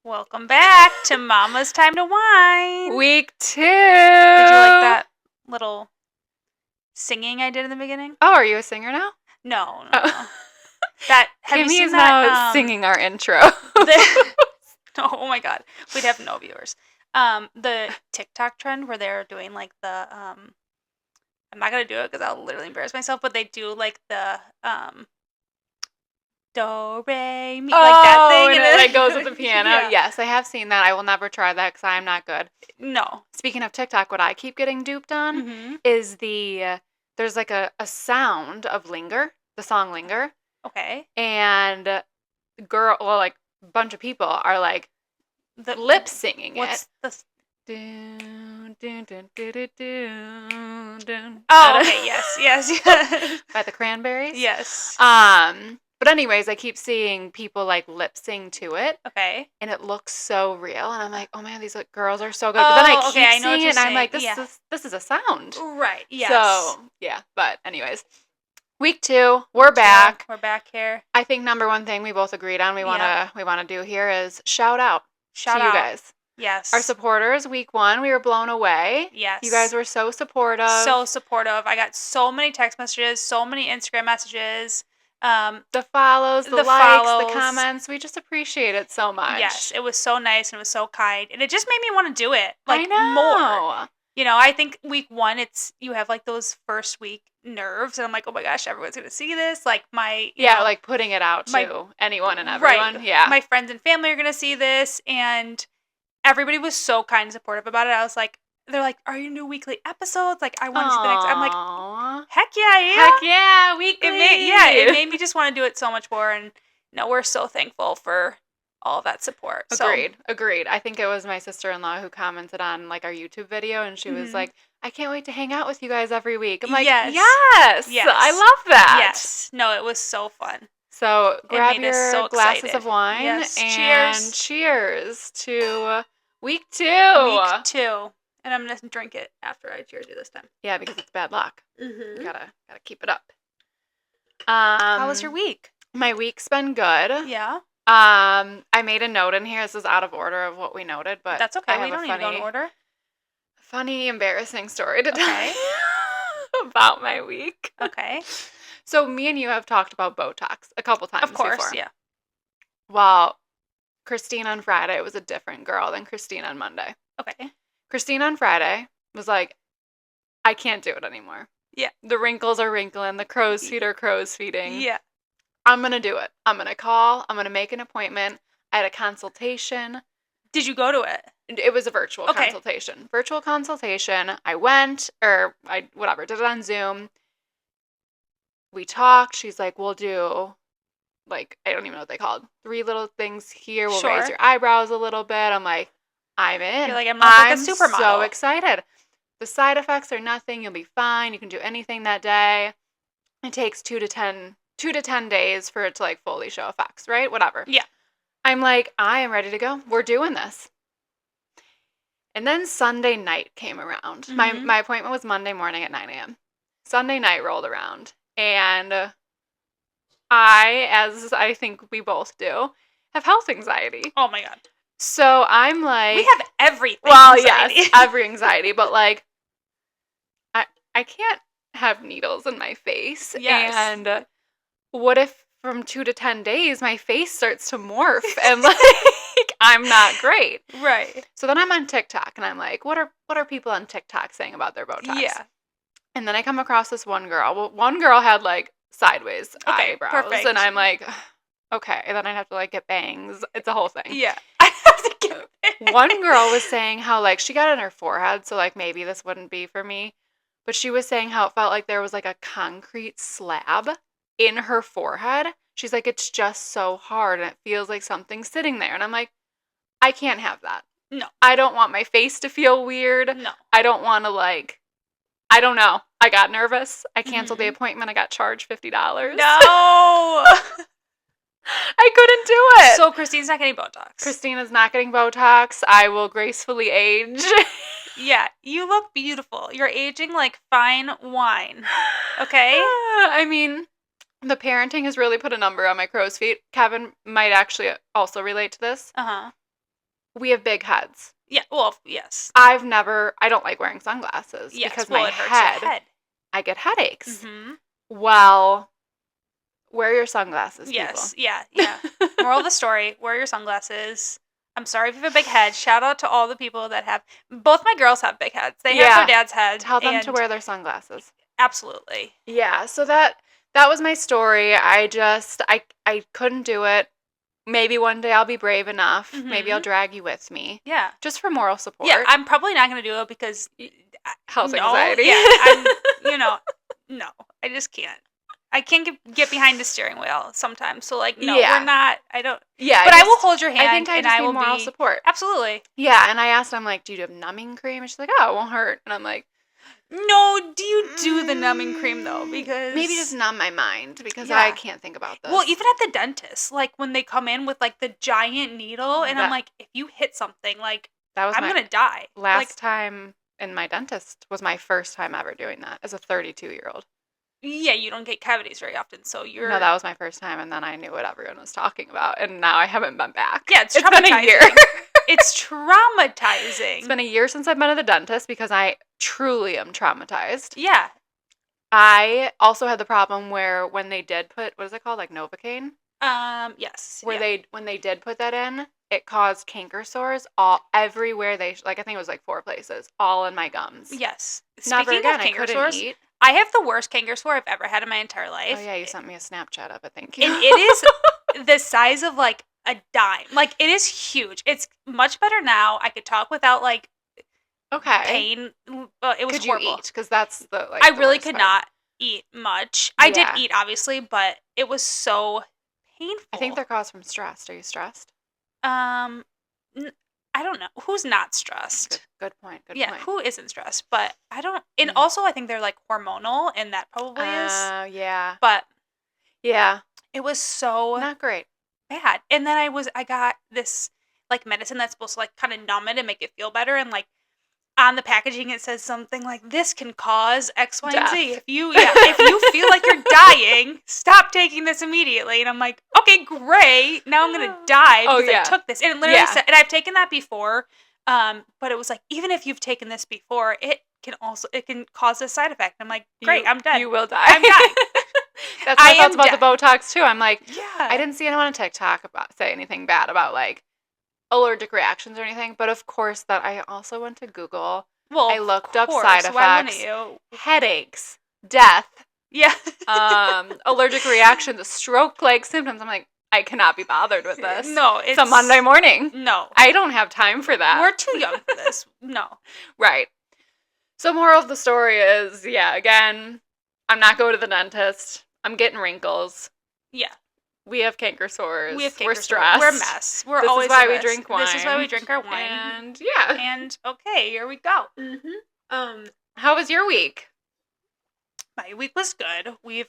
Welcome back to Mama's Time to Whine. Week 2. Did you like that little singing I did in the beginning? Oh, are you a singer now? No. Oh. Have you Kimmy seen is that? now singing our intro. Oh my god, we'd have no viewers. The TikTok trend where they're doing like the I'm not gonna do it because I'll literally embarrass myself, but they do like the do re mi, like that thing, and it like goes with the piano. Yeah. Yes, I have seen that. I will never try that because I'm not good. No. Speaking of TikTok, what I keep getting duped on is there's like a sound of Linger, the song Linger. Okay. And a bunch of people are like lip singing what's it. the Dun, dun, dun, dun, dun, dun, dun. Oh, okay, yes. By the Cranberries? Yes. But anyways, I keep seeing people like lip sing to it. Okay. And it looks so real. And I'm like, oh man, these girls are so good. But then I keep seeing it and I'm like, this is a sound. Right, yes. So, yeah. But anyways, week 2, we're back. We're back here. I think number one thing we both agreed on we wanna do here is shout out to you guys. Yes. Our supporters, week 1, we were blown away. Yes. You guys were so supportive. I got so many text messages, so many Instagram messages. The follows, the likes, the comments. We just appreciate it so much. Yes, it was so nice and it was so kind. And it just made me want to do it. Like, I know. More. You know, I think week 1, you have like those first week nerves. And I'm like, oh my gosh, everyone's going to see this. Like like putting it out to anyone and everyone. Right. Yeah. My friends and family are going to see this. And everybody was so kind and supportive about it. I was like, they're like, are you new weekly episodes? Like, I want to see the next. I'm like, heck yeah, I am. Heck yeah, weekly. It made me just want to do it so much more. And we're so thankful for all of that support. Agreed. I think it was my sister-in-law who commented on like our YouTube video, and she was like, I can't wait to hang out with you guys every week. I'm like, yes. I love that. Yes. No, it was so fun. So grab your glasses of wine and cheers to week 2. Week 2. And I'm going to drink it after I cheers you this time. Yeah, because it's bad luck. Mm-hmm. Gotta keep it up. How was your week? My week's been good. Yeah. I made a note in here. This is out of order of what we noted, but that's okay. We don't need to go in order. Funny, embarrassing story to tell you about my week. Okay. So me and you have talked about Botox a couple times before. Of course, yeah. Well, Christine on Friday was a different girl than Christine on Monday. Okay. Christine on Friday was like, I can't do it anymore. Yeah. The wrinkles are wrinkling. The crow's feet are crow's feeting. Yeah. I'm going to do it. I'm going to call. I'm going to make an appointment. I had a consultation. Did you go to it? It was a virtual consultation. Virtual consultation. I went, did it on Zoom. We talked. She's like, we'll do, like, I don't even know what they called. 3 little things here. We'll raise your eyebrows a little bit. I'm like, I'm in. You're like, I'm not like a supermodel. So excited. The side effects are nothing. You'll be fine. You can do anything that day. It takes 2 to 10 days for it to like fully show effects, right? Whatever. Yeah. I'm like, I am ready to go. We're doing this. And then Sunday night came around. My appointment was Monday morning at 9 a.m. Sunday night rolled around. And I, as I think we both do, have health anxiety. Oh my God. So I'm like... We have everything. Well, anxiety. Yes, every anxiety. But like, I can't have needles in my face. Yes. And what if from 2 to 10 days my face starts to morph and like I'm not great? Right. So then I'm on TikTok and I'm like, what are people on TikTok saying about their Botox? Yeah. And then I come across this one girl. Well, one girl had like sideways eyebrows. Perfect. And I'm like, okay. And then I have to like get bangs. It's a whole thing. Yeah. I have to get bangs. One girl was saying how like she got it in her forehead, so like maybe this wouldn't be for me. But she was saying how it felt like there was like a concrete slab in her forehead. She's like, it's just so hard and it feels like something's sitting there. And I'm like, I can't have that. No. I don't want my face to feel weird. No. I don't want to like, I don't know. I got nervous. I canceled the appointment. I got charged $50. No. I couldn't do it. So Christine's not getting Botox. Christina's not getting Botox. I will gracefully age. Yeah, you look beautiful. You're aging like fine wine. Okay? I mean, the parenting has really put a number on my crow's feet. Kevin might actually also relate to this. Uh-huh. we have big heads. Yeah, well, yes. I don't like wearing sunglasses because well, my it hurts your head. I get headaches. Mm-hmm. Well, wear your sunglasses, yes, people. yeah. Moral of the story, wear your sunglasses. I'm sorry if you have a big head. Shout out to all the people that have... Both my girls have big heads. They have their dad's head. Tell them to wear their sunglasses. Absolutely. Yeah, so that was my story. I couldn't do it. Maybe one day I'll be brave enough. Mm-hmm. Maybe I'll drag you with me. Yeah. Just for moral support. Yeah, I'm probably not going to do it because... Health anxiety. Yeah, no, I just can't. I can't get behind the steering wheel sometimes. So, we're not... I don't... Yeah. But I will hold your hand. I think I just need moral support. Absolutely. Yeah, and I asked, I'm like, do you have numbing cream? And she's like, oh, it won't hurt. And I'm like... No, do you do the numbing cream, though? Because... Maybe just numb my mind, because I can't think about this. Well, even at the dentist, when they come in with, the giant needle, and I'm like, if you hit something, I'm going to die. Last time in my dentist was my first time ever doing that as a 32-year-old. Yeah, you don't get cavities very often, so you're... No, that was my first time, and then I knew what everyone was talking about, and now I haven't been back. Yeah, it's traumatizing. Been a year. It's traumatizing. It's been a year since I've been to the dentist because I truly am traumatized. Yeah. I also had the problem where when they did put, what is it called, Novocaine? Yes. When they did put that in, it caused canker sores everywhere I think it was 4 places, all in my gums. Yes. Never again, I couldn't eat. I have the worst canker sore I've ever had in my entire life. Oh yeah, you sent me a Snapchat of it, thank you. And it is the size of a dime. It is huge. It's much better now. I could talk without pain. It was could horrible. You eat? Because that's the I really could not eat much. I did eat, obviously, but it was so painful. I think they're caused from stress. Are you stressed? I don't know. Who's not stressed? Good point. Good point. Who isn't stressed? But I don't... And Mm. also, I think they're, hormonal, and that probably is. Yeah. But... Yeah. It was so... Not great. Bad. And then I got this, medicine that's supposed to, kind of numb it and make it feel better, and, on the packaging it says something like, this can cause X, Y, and Z. If you feel like you're dying, stop taking this immediately. And I'm like, okay, great. Now I'm going to die because I took this. And it literally said, and I've taken that before, but it was even if you've taken this before, it can cause a side effect. I'm like, great, I'm dead. You will die. I'm dying. That's what I felt about the Botox, too. I'm like, yeah. I didn't see anyone on TikTok say anything bad about, allergic reactions or anything, but of course that I also went to Google. Well, I looked up side effects, why wouldn't you? Headaches, death, yeah, allergic reactions, stroke-like symptoms. I'm like, I cannot be bothered with this. No, it's a Monday morning. No, I don't have time for that. We're too young for this. No, right. So moral of the story is, again, I'm not going to the dentist. I'm getting wrinkles. Yeah. We have canker sores. We're stressed. We're a mess. This always is why a mess. we drink wine. This is why we drink our wine. And And okay, here we go. Mm-hmm. How was your week? My week was good. We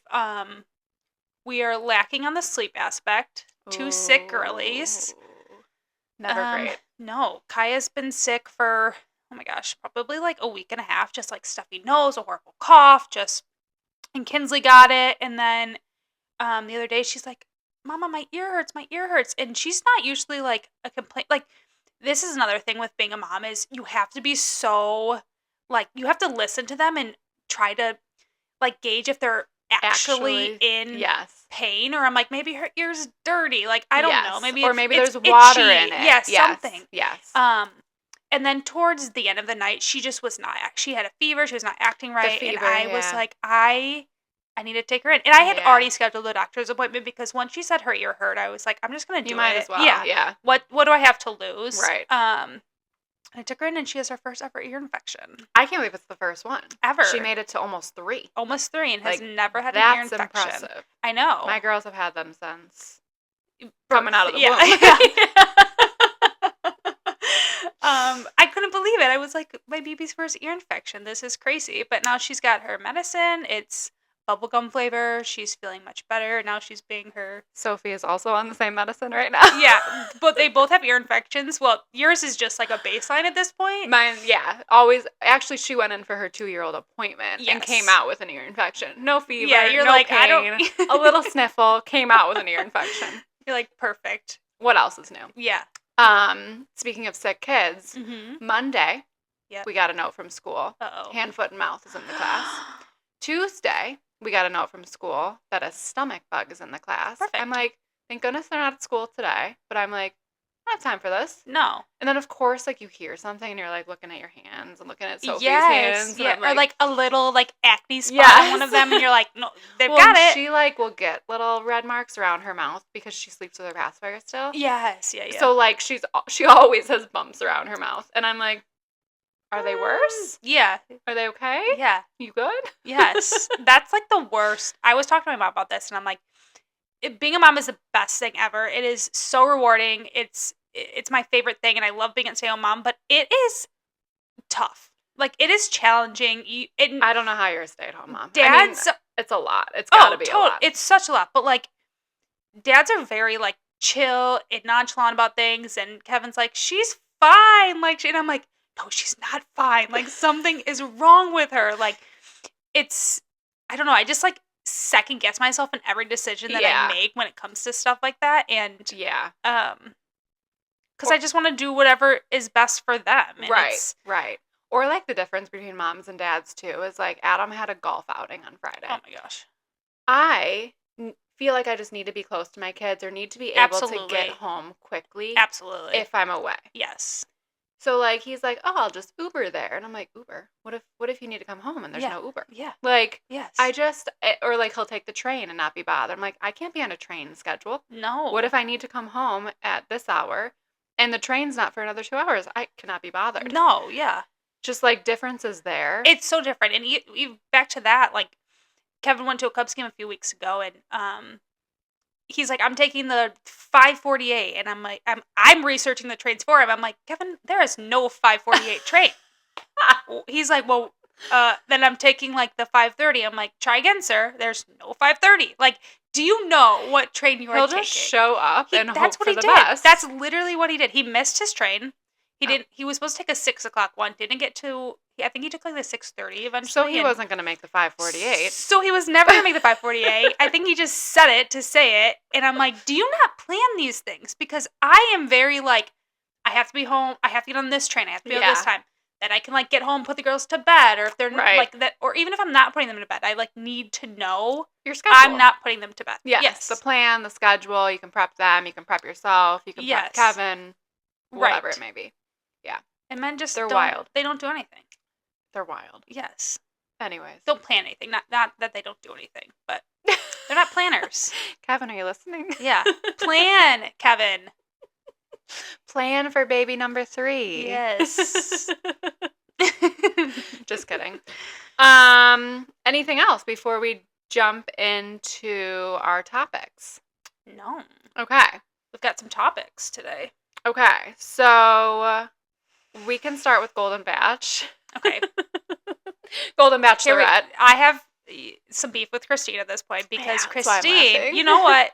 are lacking on the sleep aspect. 2 sick girlies. Never great. No, Kaya's been sick for, oh my gosh, probably a week and a half. Just stuffy nose, a horrible cough. And Kinsley got it, and then the other day she's like, Mama, my ear hurts. And she's not usually a complaint. This is another thing with being a mom is you have to be so, you have to listen to them and try to, gauge if they're actually in pain. Or I'm like, maybe her ear's dirty. I don't know. Maybe there's water in it. Yeah, something. Yes. And then towards the end of the night, she just was not, she had a fever. She was not acting right. And I was like, I need to take her in. And I had already scheduled a doctor's appointment because once she said her ear hurt, I was like, I'm just going to do it. You might as well. Yeah. What do I have to lose? Right. I took her in and she has her first ever ear infection. I can't believe it's the first one. Ever. She made it to almost 3. Almost 3 and has never had an ear infection. That's impressive. I know. My girls have had them since coming out of the womb. I couldn't believe it. I was like, my baby's first ear infection. This is crazy. But now she's got her medicine. It's bubblegum flavor. She's feeling much better. Now she's being her... Sophie is also on the same medicine right now. Yeah, but they both have ear infections. Well, yours is just a baseline at this point. Mine, always. Actually, she went in for her 2-year-old appointment and came out with an ear infection. No fever, you're no pain, I don't... a little sniffle, came out with an ear infection. You're perfect. What else is new? Yeah. Speaking of sick kids, Mm-hmm. Monday, Yep. we got a note from school. Uh-oh. Hand, foot, and mouth is in the class. Tuesday, we got a note from school that a stomach bug is in the class. Perfect. I'm like, thank goodness they're not at school today. But I'm like, I don't have time for this. No. And then, of course, like, you hear something and you're, like, looking at your hands and looking at Sophie's Yes. hands. Yeah. And Or like a little like acne spot Yes. on one of them, and you're like, no, they've well, got it. She like will get little red marks around her mouth because she sleeps with her pacifier still. Yes. Yeah. Yeah. So like she always has bumps around her mouth, and I'm like, are they worse? Yeah. Are they okay? Yeah. You good? Yes. That's like the worst. I was talking to my mom about this, and I'm like, being a mom is the best thing ever. It is so rewarding. It's my favorite thing, and I love being a stay-at-home mom, but it is tough. Like, it is challenging. I don't know how you're a stay-at-home mom. Dads, it's a lot. It's gotta be a lot. It's such a lot. But like, dads are very like chill and nonchalant about things, and Kevin's like, she's fine. Like, and I'm like, no, she's not fine. Like, something is wrong with her. Like, I don't know. I just like second guess myself in every decision that I make when it comes to stuff like that, and because I just want to do whatever is best for them. And right. Or like the difference between moms and dads too is like Adam had a golf outing on Friday. Oh my gosh. I feel like I just need to be close to my kids or need to be able to get home quickly. Absolutely. If I'm away. Yes. So like he's like, oh, I'll just Uber there, and I'm like, Uber? What if you need to come home and there's no Uber? Yeah. Like, yes. Or like he'll take the train and not be bothered. I'm like, I can't be on a train schedule. No. What if I need to come home at this hour and the train's not for another 2 hours? I cannot be bothered. No. Yeah. Just like differences there. It's so different, and you back to that. Like, Kevin went to a Cubs game a few weeks ago, and he's like, I'm taking the 5:48, and I'm like, I'm researching the trains for him. I'm like, Kevin, there is no 5:48 train. He's like, well, then I'm taking like the 5:30. I'm like, try again, sir. There's no 5:30. Like, do you know what train you are taking? He'll just show up and hope for the did. best. That's literally what he did. He missed his train. He was supposed to take a 6 o'clock one. Didn't get to. I think he took like the 6:30 eventually. So he wasn't going to make the 5:48. So he was never going to make the 5:48. I think he just said it to say it. And I'm like, do you not plan these things? Because I am very like, I have to be home. I have to get on this train. I have to be on this time. Then I can like get home, put the girls to bed, or if they're like that, or even if I'm not putting them to bed, I like need to know your schedule. I'm not putting them to bed. Yes. The plan, the schedule. You can prep them. You can prep yourself. You can prep Kevin. Whatever it may be. Yeah. And men just they're wild. They don't do anything. They're wild. Yes. Anyways. Don't plan anything. Not that they don't do anything, but they're not planners. Kevin, are you listening? Yeah. Plan, Kevin. Plan for baby number 3. Yes. Just kidding. Anything else before we jump into our topics? No. Okay. We've got some topics today. Okay. So we can start with Golden Batch. Okay. Golden Bachelorette. I have some beef with Christine at this point because Christine, you know what?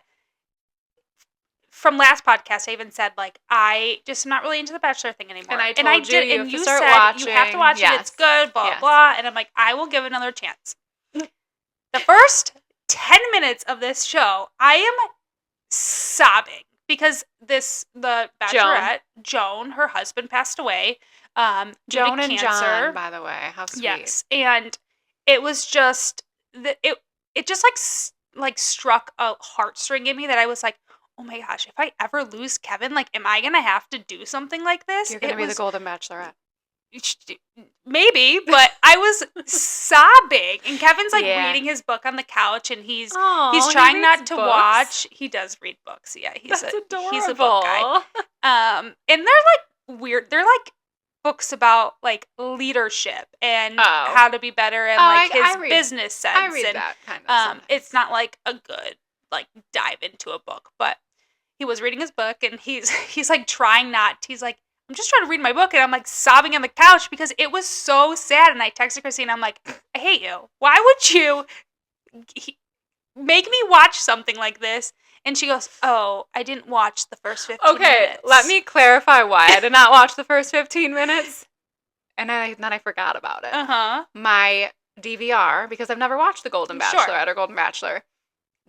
From last podcast, I even said like I'm not really into the Bachelor thing anymore. And I told you said watching. You have to watch it. It's good. Blah blah. And I'm like, I will give it another chance. The first 10 minutes of this show, I am sobbing because the Bachelorette, Joan, her husband passed away. Joan and cancer. John, by the way, how sweet. Yes, and it was just it just like struck a heartstring in me that I was like, oh my gosh, if I ever lose Kevin, like, am I gonna have to do something like this? You're gonna be the Golden Bachelorette. Maybe, but I was sobbing, and Kevin's like reading his book on the couch, and he's trying not to watch. He does read books. Yeah, he's a book guy. And they're like weird. They're like books about like leadership and how to be better and like his business sense. I read that kind of. It's not like a good like dive into a book, but he was reading his book, and he's like trying not. He's like, I'm just trying to read my book, and I'm like sobbing on the couch because it was so sad. And I texted Christine, I'm like, I hate you. Why would you make me watch something like this? And she goes, oh, I didn't watch the first 15 minutes. Okay, let me clarify why I did not watch the first 15 minutes. And then I forgot about it. Uh-huh. My DVR, because I've never watched the Golden Bachelorette or Golden Bachelor,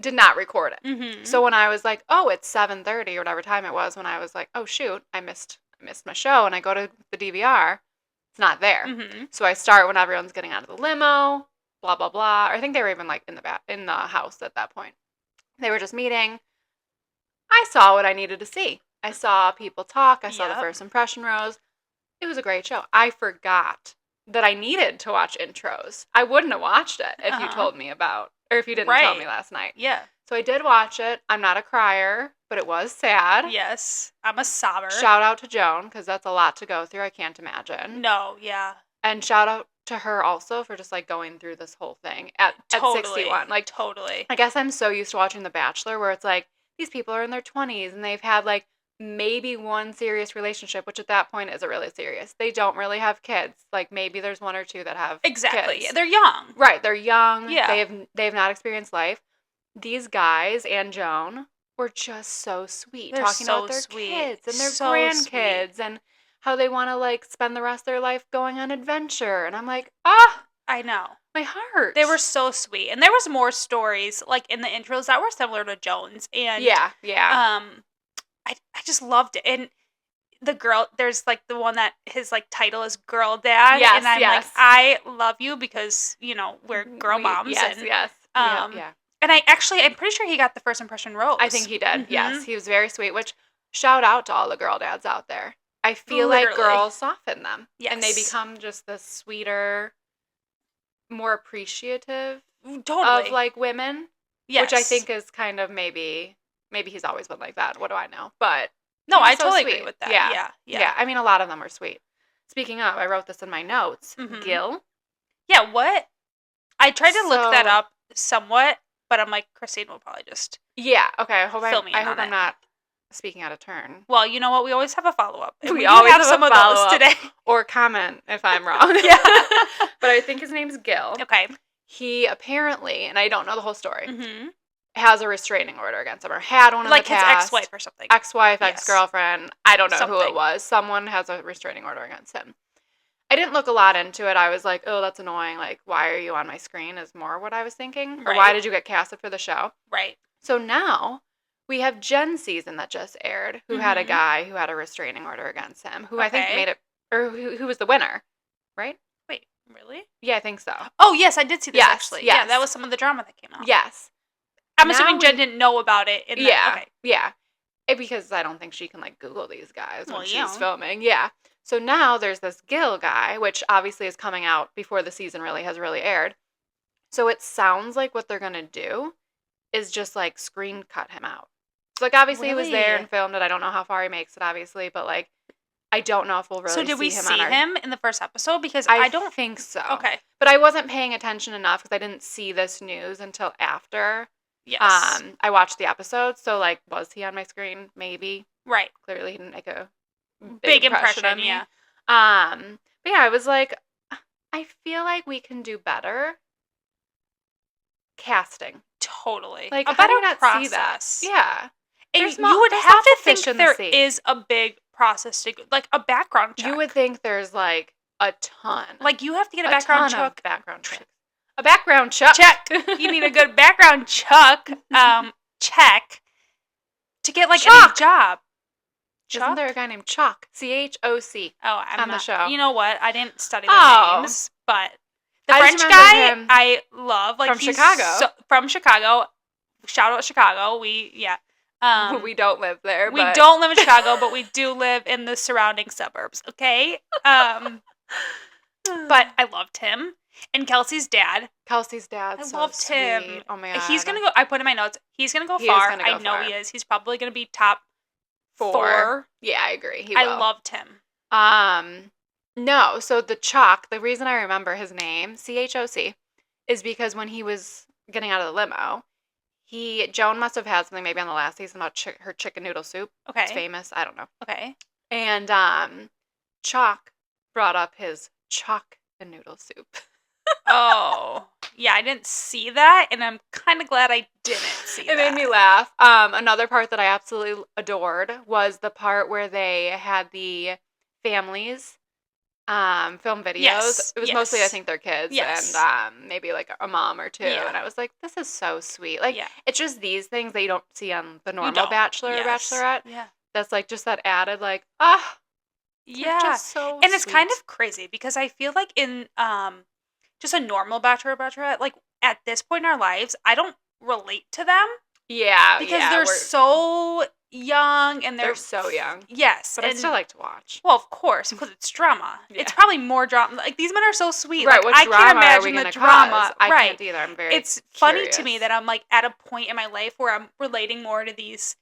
did not record it. Mm-hmm. So when I was like, oh, it's 7:30 or whatever time it was, when I was like, oh shoot, I missed my show, and I go to the DVR, it's not there. Mm-hmm. So I start when everyone's getting out of the limo, blah blah blah. Or I think they were even like in the house at that point. They were just meeting. I saw what I needed to see. I saw people talk. I saw the first impression rose. It was a great show. I forgot that I needed to watch intros. I wouldn't have watched it if you told me about, or if you didn't tell me last night. Yeah. So I did watch it. I'm not a crier, but it was sad. Yes. I'm a sobber. Shout out to Joan, because that's a lot to go through. I can't imagine. No, yeah. And shout out to her also for just like going through this whole thing at 61. Like, totally. I guess I'm so used to watching The Bachelor where it's like, these people are in their 20s and they've had like maybe one serious relationship, which at that point isn't really serious. They don't really have kids. Like maybe there's one or two that have exactly. kids. They're young. Right. They're young. Yeah. They have not experienced life. These guys and Joan were just so sweet. They're talking so about their sweet. kids and their So grandkids sweet. and how they want to like spend the rest of their life going on adventure. And I'm like, I know. my heart. They were so sweet. And there was more stories like in the intros that were similar to Joan's. And yeah. I just loved it. And the girl, there's like the one that his like title is Girl Dad. Yes, and I'm like, I love you because, you know, we're girl moms. Yes, and, yes. Yeah. And I'm pretty sure he got the first impression rose. I think he did. Mm-hmm. Yes, he was very sweet, which shout out to all the girl dads out there. I feel like girls soften them. Yes. And they become just the sweeter, more appreciative totally. of like women. Yes. Which I think is kind of maybe he's always been like that. What do I know? But no, I so totally sweet. agree with that. Yeah. I mean, a lot of them are sweet. Speaking of, I wrote this in my notes. Mm-hmm. Gil. Yeah, what? I tried to look that up somewhat, but I'm like, Christine will probably just okay. I hope I'm not speaking out of turn. Well, you know what? We always have a follow-up. We always have some a of those today. Or comment if I'm wrong. Yeah. But I think his name's Gil. Okay. He apparently, and I don't know the whole story, mm-hmm. has a restraining order against him, or had one in the past. Like his ex-wife or something. Ex-wife, ex-girlfriend. I don't know who it was. Someone has a restraining order against him. I didn't look a lot into it. I was like, oh, that's annoying. Like, why are you on my screen is more what I was thinking. Or why did you get casted for the show? Right. So now we have Jen's season that just aired, who had a guy who had a restraining order against him, who I think made it, or who was the winner, right? Wait, really? Yeah, I think so. Oh, yes, I did see this actually. Yes. Yeah, that was some of the drama that came out. Yes. I'm assuming Jen didn't know about it. Yeah. Because I don't think she can, like, Google these guys when she's filming. Yeah. So now there's this Gil guy, which obviously is coming out before the season has really aired. So it sounds like what they're going to do is just, like, screen cut him out. So, like, obviously he was there and filmed it. I don't know how far he makes it, obviously. But, like, I don't know if we'll really see him. So did we see him in the first episode? Because I don't think so. Okay. But I wasn't paying attention enough because I didn't see this news until after. Yes. I watched the episode, so like, was he on my screen? Maybe. Right. Clearly, he didn't make a big impression on me. Yeah. But yeah, I was like, I feel like we can do better casting. Totally. Like, a how do better you not process. See that? Yeah. And you would have to think there is a big process to go, like a background check. You would think there's like a ton. Like you have to get a background check. A background check. You need a good background check to get like Chuck. any job. Isn't there a guy named Chuck? CHOC. Oh, I'm on the show. You know what? I didn't study the names, but the French guy I love. Like from Chicago. From Chicago. Shout out Chicago. We don't live there. We don't live in Chicago, but we do live in the surrounding suburbs. Okay. But I loved him. And Kelsey's dad. I loved him. Oh my God. He's going to go, I put in my notes, he's going to go far. I know he is. He's probably going to be top 4. Yeah, I agree. I loved him. No, so the reason I remember his name, CHOC, is because when he was getting out of the limo, Joan must have had something maybe on the last season about her chicken noodle soup. Okay. It's famous. I don't know. Okay. And Chuck brought up his chalk and noodle soup. Oh, yeah, I didn't see that, and I'm kind of glad I didn't see that. It made me laugh. Another part that I absolutely adored was the part where they had the families film videos. Yes. It was mostly, I think, their kids and maybe like a mom or two. Yeah. And I was like, this is so sweet. Like, Yeah. it's just these things that you don't see on the normal Bachelor or Bachelorette. Yeah. That's like just that added like, yeah. just so and it's sweet. kind of crazy because I feel like in just a normal Bachelor or Bachelorette, like at this point in our lives, I don't relate to them. Yeah. Because they're so young and they're so young. Yes. But I still like to watch. Well, of course, because it's drama. Yeah. It's probably more drama. Like, these men are so sweet. Right, like, what I drama can't imagine are we the drama. Cause? I right. can't either. I'm very It's curious. funny to me that I'm, like, at a point in my life where I'm relating more to these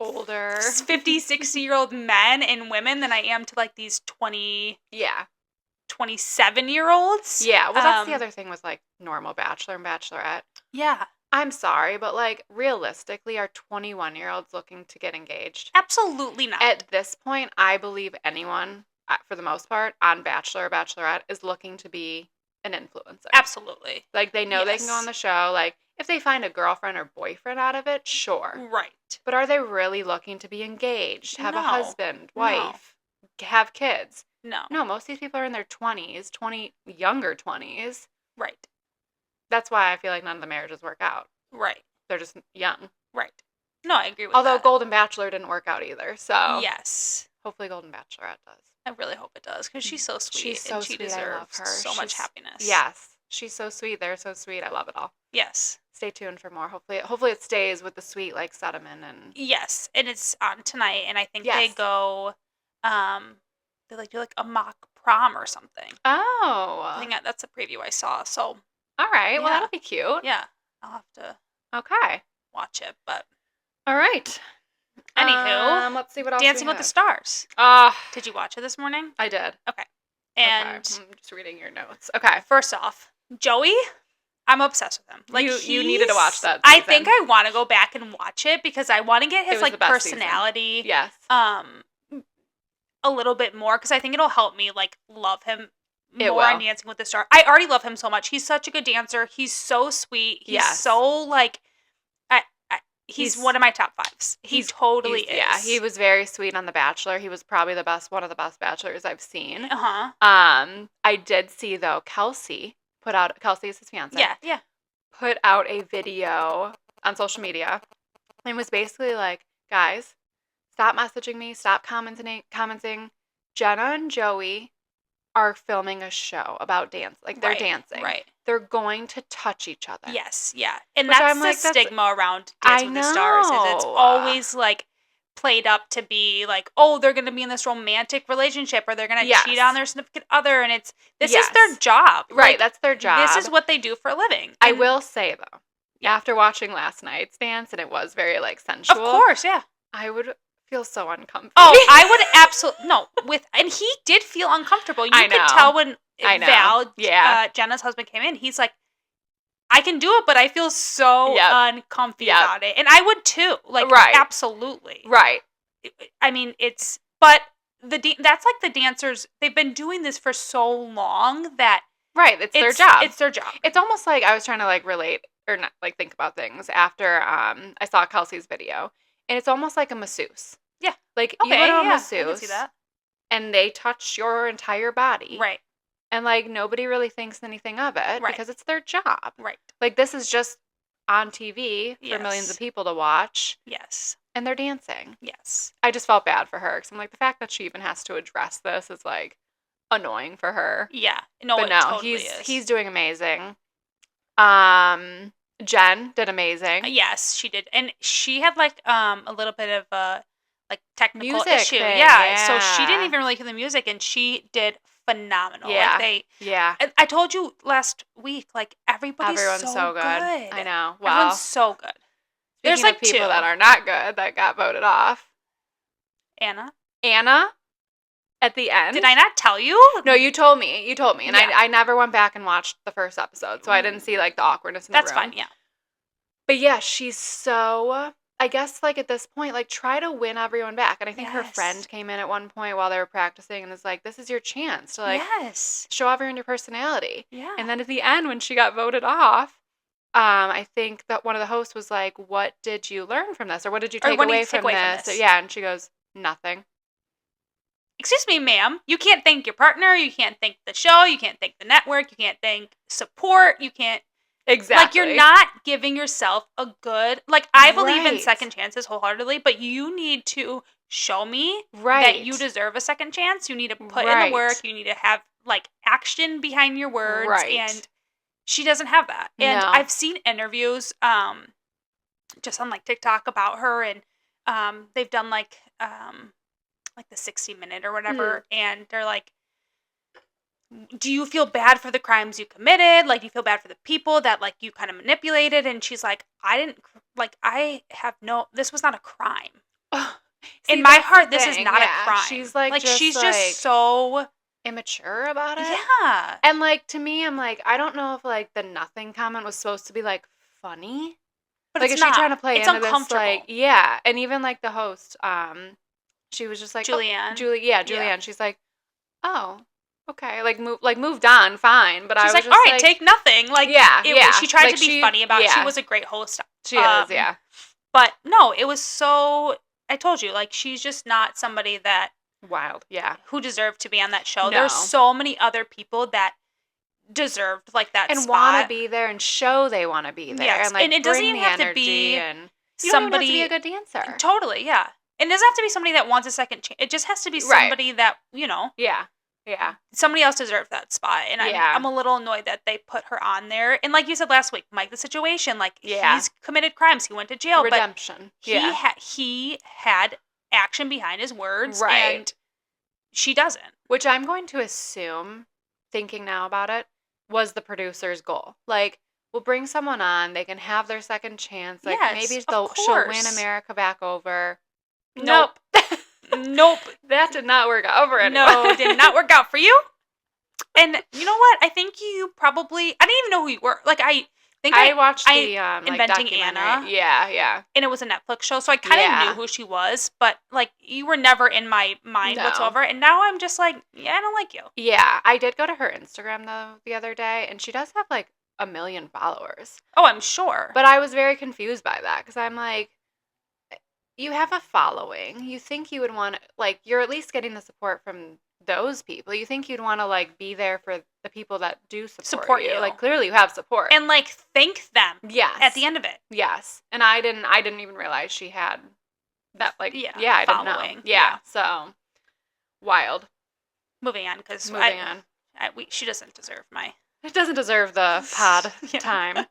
older 50, 60-year-old men and women than I am to, like, these 27-year-olds. Yeah, well, that's the other thing with, like, normal Bachelor and Bachelorette. Yeah. I'm sorry, but, like, realistically, are 21-year-olds looking to get engaged? Absolutely not. At this point, I believe anyone, for the most part, on Bachelor or Bachelorette is looking to be an influencer. Absolutely. Like, they know they can go on the show. Like, if they find a girlfriend or boyfriend out of it, sure. Right. But are they really looking to be engaged, have a husband, wife, have kids? No. No, most of these people are in their 20s, younger 20s. Right. That's why I feel like none of the marriages work out. Right. They're just young. Right. No, I agree with that. Although Golden Bachelor didn't work out either, so. Yes. Hopefully Golden Bachelorette does. I really hope it does, because she's so sweet. She's so and she sweet. deserves I love her. so much happiness. Yes. She's so sweet. They're so sweet. I love it all. Yes. Stay tuned for more. Hopefully it stays with the sweet, like, sediment and. Yes. And it's on tonight, and I think they go, they, like, do, like, a mock prom or something. Oh. I think that's a preview I saw, so. All right. Well, that'll be cute. Yeah. I'll have to. Okay. Watch it, but. All right. Anywho. Let's see what else Dancing with the Stars. Did you watch it this morning? I did. Okay. And. I'm just reading your notes. Okay. First off, Joey, I'm obsessed with him. Like, you needed to watch that season. I think I want to go back and watch it because I want to get his, like, personality. Season. Yes. A little bit more, because I think it'll help me, like, love him more on Dancing with the Stars. I already love him so much. He's such a good dancer. He's so sweet. He's so, like, he's one of my top fives. He totally is. Yeah, he was very sweet on The Bachelor. He was probably one of the best bachelors I've seen. Uh-huh. I did see, though, Kelsey is his fiance. Yeah. Put out a video on social media and was basically like, guys, stop messaging me, stop commenting. Jenna and Joey are filming a show about dance. Like, they're dancing. Right. They're going to touch each other. Yes, yeah. And that's the stigma around Dancing with the Stars. Is it's always, like, played up to be like, oh, they're going to be in this romantic relationship, or they're going to cheat on their significant other, and this is their job. Right, like, that's their job. This is what they do for a living. I will say, though, after watching last night's dance, and it was very, like, sensual. Of course, yeah. I would feel so uncomfortable. Oh, I would absolutely, and he did feel uncomfortable. You could tell when Val, Jenna's husband, came in, he's like, I can do it, but I feel so uncomfy about it. And I would too. Like, absolutely. Right. I mean, but that's like the dancers, they've been doing this for so long that. Right, it's their job. It's their job. It's almost like I was trying to, like, relate, or not, like, think about things after I saw Kelsey's video. And it's almost like a masseuse. Yeah. Like, you go to a masseuse. I can see that. And they touch your entire body. Right. And, like, nobody really thinks anything of it because it's their job. Right. Like, this is just on TV for millions of people to watch. Yes. And they're dancing. Yes. I just felt bad for her because I'm like, the fact that she even has to address this is, like, annoying for her. Yeah. No, but it totally is. He's doing amazing. Jen did amazing. Yes, she did. And she had, like, a little bit of a, like, technical music issue. Thing, yeah. So she didn't even really hear the music, and she did phenomenal. Yeah. Like, I told you last week, like, everyone's so good. I know. Wow. Everyone's so good. There's, like, people two that are not good that got voted off. Anna at the end. Did I not tell you? No, you told me. And I never went back and watched the first episode, so I didn't see, like, the awkwardness in the room. That's fine, yeah. But yeah, she's so, I guess, like, at this point, like, try to win everyone back. And I think her friend came in at one point while they were practicing and was like, this is your chance to, like, show everyone your personality. Yeah. And then at the end, when she got voted off, I think that one of the hosts was like, what did you learn from this? Or what did you take away from this? Yeah, and she goes, nothing. excuse me, ma'am, you can't thank your partner, you can't thank the show, you can't thank the network, you can't thank support, you can't. Exactly. Like, you're not giving yourself a good, like, I believe in second chances wholeheartedly, but you need to show me that you deserve a second chance. You need to put in the work. You need to have, like, action behind your words. And she doesn't have that. And I've seen interviews just on, like, TikTok about her, and they've done, like the 60-minute or whatever, and they're like, do you feel bad for the crimes you committed? Like, you feel bad for the people that, like, you kind of manipulated? And she's like, this was not a crime. In my heart, this is not a crime. She's like she's just so immature about it. Yeah. And, like, to me, I'm like, I don't know if, like, the nothing comment was supposed to be, like, funny. But like, it's is she trying to play it's into uncomfortable. this, like, yeah. And even, like, the host, she was just like, Julianne. Julianne. She's like, oh, okay, moved on, fine. But she's I was like, all right, take nothing. Like, she tried to be funny about it. She was a great host. She is, yeah. But no, it was so. I told you, like, she's just not somebody that wild, yeah, who deserved to be on that show. No. There's so many other people that deserved, like, that and spot. want to be there and show they want to be there. Yes. And, like, and it doesn't even have to be somebody. You don't even have to be a good dancer. Totally, yeah. And it doesn't have to be somebody that wants a second chance. It just has to be somebody that, you know. Yeah. Yeah. Somebody else deserved that spot. And I'm a little annoyed that they put her on there. And like you said last week, Mike, the situation, like, he's committed crimes. He went to jail. Redemption. But he had action behind his words. Right. And she doesn't. Which I'm going to assume, thinking now about it, was the producer's goal. Like, we'll bring someone on. They can have their second chance. Like, maybe she'll win America back over. Nope. Nope. That did not work out for anyone. No, did not work out for you. And you know what? I think you probably... I didn't even know who you were. Like, I think I watched the Inventing Anna. Yeah. And it was a Netflix show, so I kind of knew who she was. But, like, you were never in my mind whatsoever. And now I'm just like, I don't like you. Yeah. I did go to her Instagram, though, the other day. And she does have, like, 1 million followers. Oh, I'm sure. But I was very confused by that. Because I'm like... You have a following. You think you would want to, like, you're at least getting the support from those people. You think you'd want to, like, be there for the people that do support you. Like, clearly you have support. And, like, thank them. Yes. At the end of it. Yes. And I didn't even realize she had that, like, I didn't know. Yeah. So, wild. Moving on, because she doesn't deserve It doesn't deserve the pod time.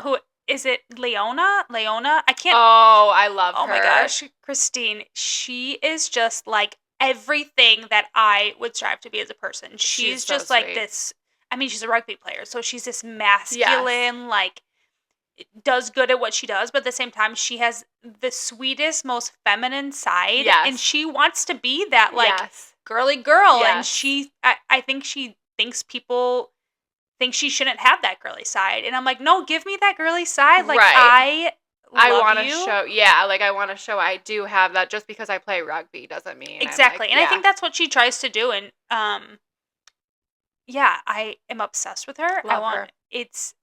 Who... Is it Leona? I can't... Oh, I love her. Oh my gosh. Christine, she is just like everything that I would strive to be as a person. She's just so like this... I mean, she's a rugby player, so she's this masculine, like, does good at what she does, but at the same time, she has the sweetest, most feminine side. Yes. And she wants to be that, like, girly girl. Yes. And I think she thinks people... think she shouldn't have that girly side. And I'm like, no, give me that girly side. Like, I want to show, I want to show I do have that. Just because I play rugby doesn't mean exactly. And I think that's what she tries to do. And I am obsessed with her. Love her.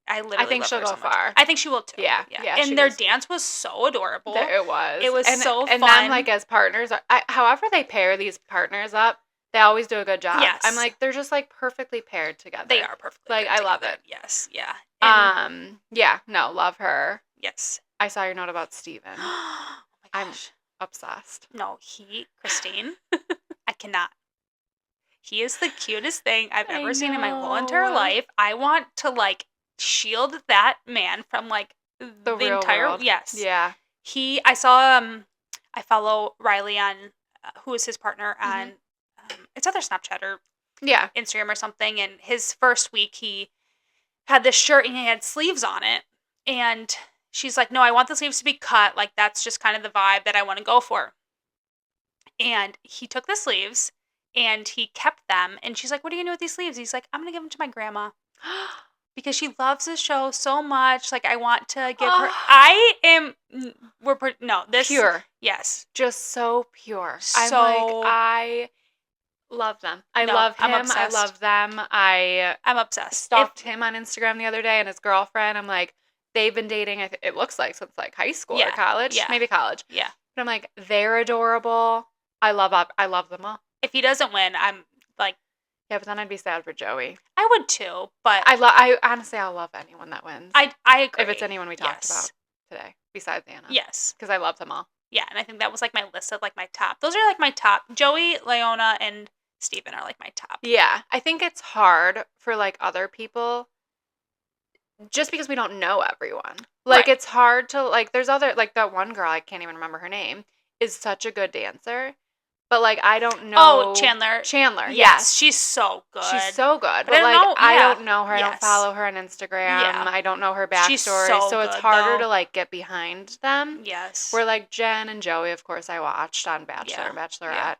I think she'll go so far. I think she will too. Yeah. And their dance was so adorable. It was so fun. And them, like, as partners, however they pair these partners up, they always do a good job. Yes. I'm like, they're just, like, perfectly paired together. They are perfectly like, paired I love it. Yes, yeah. Love her. Yes. I saw your note about Steven. Oh my gosh. I'm obsessed. No, Christine, I cannot. He is the cutest thing I've ever seen in my whole entire life. I want to, like, shield that man from, like, the entire world. Yes. Yeah. I saw I follow Riley on who is his partner on it's either Snapchat or Instagram or something, and his first week he had this shirt and he had sleeves on it, and she's like, no, I want the sleeves to be cut, like, that's just kind of the vibe that I want to go for. And he took the sleeves and he kept them, and she's like, what are you gonna do with these sleeves? He's like, I'm gonna give them to my grandma because she loves the show so much. Like, I want to give her. Pure. Yes, just so pure. So I love them. I love him. I love them. I'm obsessed. Stalked him on Instagram the other day, and his girlfriend. I'm like, they've been dating. It looks like since, like, high school or college. Yeah. Maybe college. Yeah. But I'm like, they're adorable. I love them all. If he doesn't win, I'm like, yeah, but then I'd be sad for Joey. I would too, but I honestly, I'll love anyone that wins. I agree. If it's anyone we talked about today, besides Anna. Yes. Because I love them all. Yeah, and I think that was like my list of like my top. Those are like my top. Joey, Leona, and Steven are like my top. Yeah. I think it's hard for like other people just because we don't know everyone. Like it's hard to like there's other like that one girl, I can't even remember her name, is such a good dancer. But like I don't know. Oh, Chandler. Yes. She's so good. She's so good. But like I don't know her. I don't follow her on Instagram. Yeah. I don't know her backstory. She's so it's good, harder to like get behind them. Yes. Where like Jen and Joey, of course, I watched on Bachelor and Bachelorette. Yeah.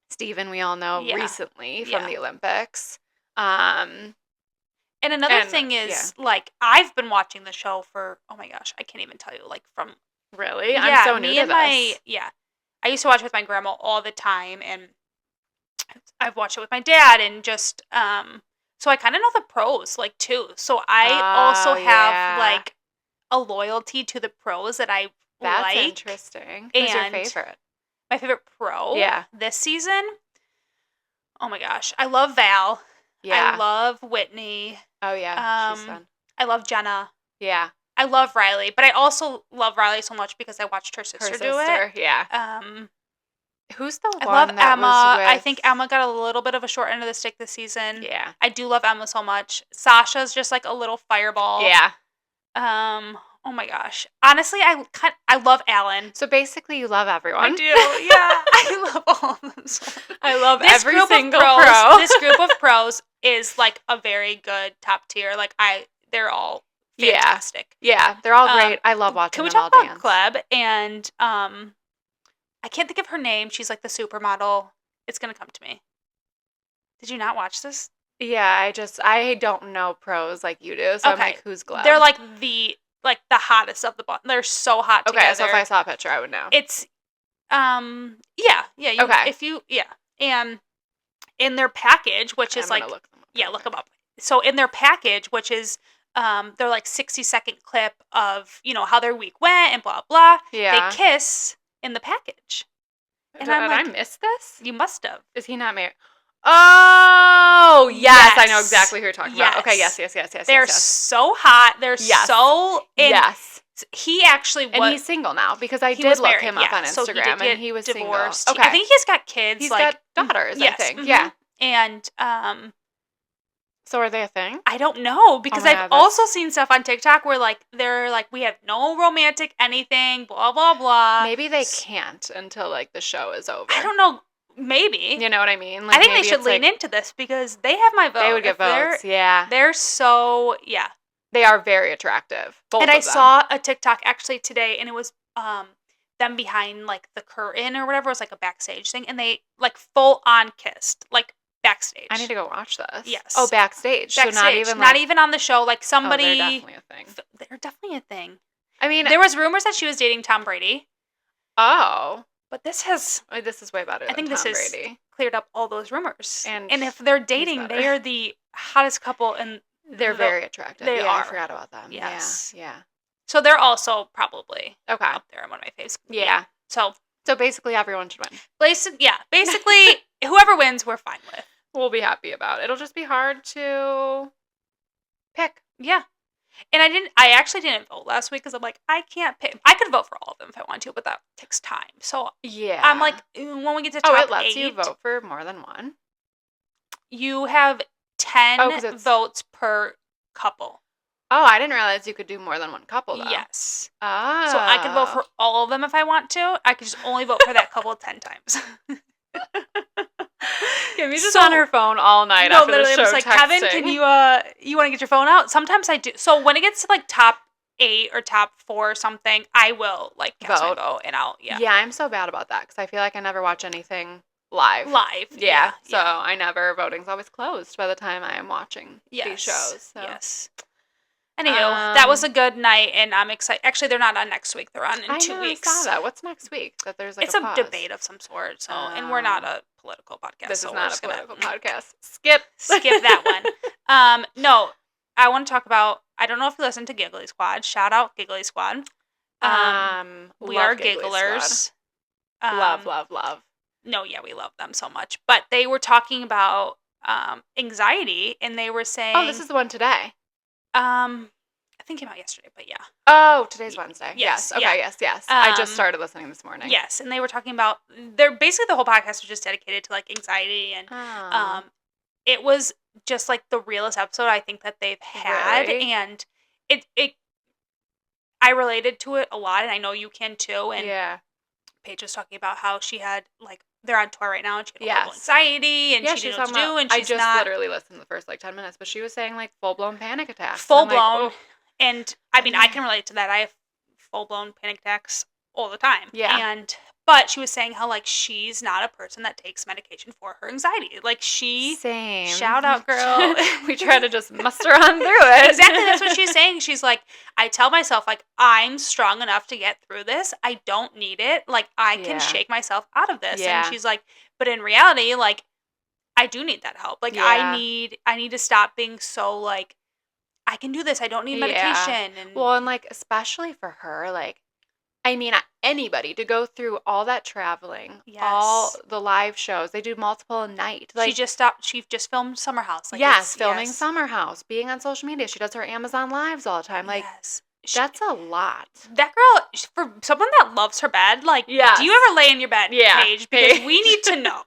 Steven, we all know recently from the Olympics. And another thing is like I've been watching the show for oh my gosh, I can't even tell you like from really I'm so new to this. I used to watch with my grandma all the time, and I've watched it with my dad, and just so I kind of know the pros like too. So I also have like a loyalty to the pros that I That's like. Interesting. Who's your favorite? My favorite pro this season? Oh my gosh. I love Val. Yeah. I love Whitney. Oh yeah, she's fun. I love Jenna. Yeah. I love Riley, but I also love Riley so much because I watched her sister do it. Yeah. Who's the one? I love that Emma. Was with... I think Emma got a little bit of a short end of the stick this season. Yeah. I do love Emma so much. Sasha's just like a little fireball. Yeah. Oh my gosh. Honestly, I love Alan. So basically, you love everyone. I do. Yeah. I love all of them. So. I love every single pro. This group of pros is like a very good top tier. Like they're all fantastic. Yeah, they're all great. I love watching them all dance. Can we talk about Kleb? And I can't think of her name. She's like the supermodel. It's gonna come to me. Did you not watch this? Yeah, I don't know pros like you do. So I'm like, who's Gleb? They're like the hottest of the bunch. They're so hot together. Okay, so if I saw a picture, I would know. It's and in their package, which is like look them up. So in their package, which is their like 60-second clip of how their week went and blah blah. Yeah. They kiss in the package. And I'm like, I missed this? You must have. Is he not married? Oh, yes. I know exactly who you're talking about. Okay, yes. They're so hot. They're so... Yes. He actually was... And he's single now, because I did look him up on Instagram, and he was divorced. Single. Okay. I think he's got kids. He's got daughters, I think. Mm-hmm. Yeah. And... So are they a thing? I don't know, because I've also seen stuff on TikTok where like they're like, we have no romantic anything, blah, blah, blah. Maybe they can't until like the show is over. I don't know. Maybe. You know what I mean? Like, I think they should lean into this because they have my vote. They would get votes, yeah. They're so, They are very attractive, both of them. I saw a TikTok actually today, and it was them behind, like, the curtain or whatever. It was, like, a backstage thing, and they, like, full-on kissed, like, backstage. I need to go watch this. Yes. Oh, backstage. So not even, not even on the show. Like, somebody... Oh, they're definitely a thing. They're definitely a thing. I mean... There was rumors that she was dating Tom Brady. Oh. But this has... This is way better than Tom Brady. I think this has cleared up all those rumors. And if they're dating, they are the hottest couple, and they're very attractive. They are. I forgot about them. Yes. Yeah. So they're also probably up there in one of my faves. Yeah. So basically everyone should win. Basically whoever wins, we're fine with. We'll be happy about it. It'll just be hard to pick. Yeah. And I actually didn't vote last week because I'm like, I can't pick. I could vote for all of them if I want to, but that takes time. So yeah, I'm like, when we get to top 8, it lets you vote for more than one. You have 10 votes per couple. Oh, I didn't realize you could do more than one couple, though. Yes. Oh. So I could vote for all of them if I want to. I could just only vote for that couple 10 times. Kimmy's just on her phone all night after the show, like, Kevin, can you want to get your phone out? Sometimes I do. So when it gets to like top 8 or top 4 or something, I will like cast my vote, and I'll Yeah, I'm so bad about that because I feel like I never watch anything live. Yeah. So I never, voting's always closed by the time I am watching these shows. So. Yes. Anywho, that was a good night, and I'm excited. Actually, they're not on next week. They're on in 2 weeks. I saw that. What's next week? That there's like it's a debate of some sort. So, and we're not a political podcast. This is not a political podcast. Skip that one. No, I want to talk about. I don't know if you listen to Giggly Squad. Shout out Giggly Squad. We are gigglers. Love. No, yeah, we love them so much. But they were talking about anxiety, and they were saying... Oh, this is the one today. I think it came out yesterday, but yeah. Oh, today's Wednesday. Yes. Okay, yeah. yes. I just started listening this morning. Yes, and they were talking about... They're basically, the whole podcast was just dedicated to, like, anxiety, and it was just, like, the realest episode I think that they've had, Really? and it I related to it a lot, and I know you can too, and Paige was talking about how she had, like, they're on tour right now, and she had horrible anxiety, and she didn't know what to do, and she's I just literally listened to the first, like, 10 minutes, but she was saying, like, full-blown panic attacks. Full-blown, and, I mean, I can relate to that. I have full-blown panic attacks all the time. Yeah. But she was saying how, like, she's not a person that takes medication for her anxiety. Like, Same. Shout out, girl. We try to just muster on through it. Exactly, that's what she's saying. She's like, I tell myself, like, I'm strong enough to get through this. I don't need it. Like, I can shake myself out of this. Yeah. And she's like, but in reality, like, I do need that help. Like, I need to stop being so, like, I can do this. I don't need medication. And well, and, like, especially for her, like, I mean, anybody to go through all that traveling, all the live shows. They do multiple a night. Like, she just filmed Summer House. Like, filming Summer House, being on social media. She does her Amazon lives all the time. Like, that's a lot. That girl, for someone that loves her bed, like, do you ever lay in your bed, Paige? Because we need to know.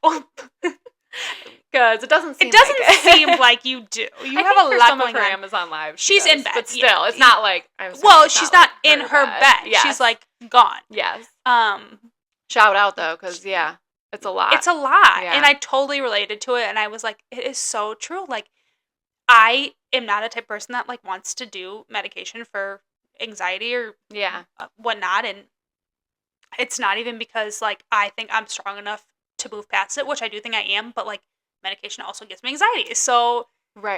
Because it doesn't seem like you do. You have a lot some going of her on. Amazon lives. She's in bed, but still, it's not like. She's not in her bed. Yes. She's like gone. Yes. Shout out though, because it's a lot. It's a lot, and I totally related to it, and I was like, it is so true. Like, I am not a type of person that, like, wants to do medication for anxiety or whatnot, and it's not even because, like, I think I'm strong enough to move past it, which I do think I am, but, like, medication also gives me anxiety. So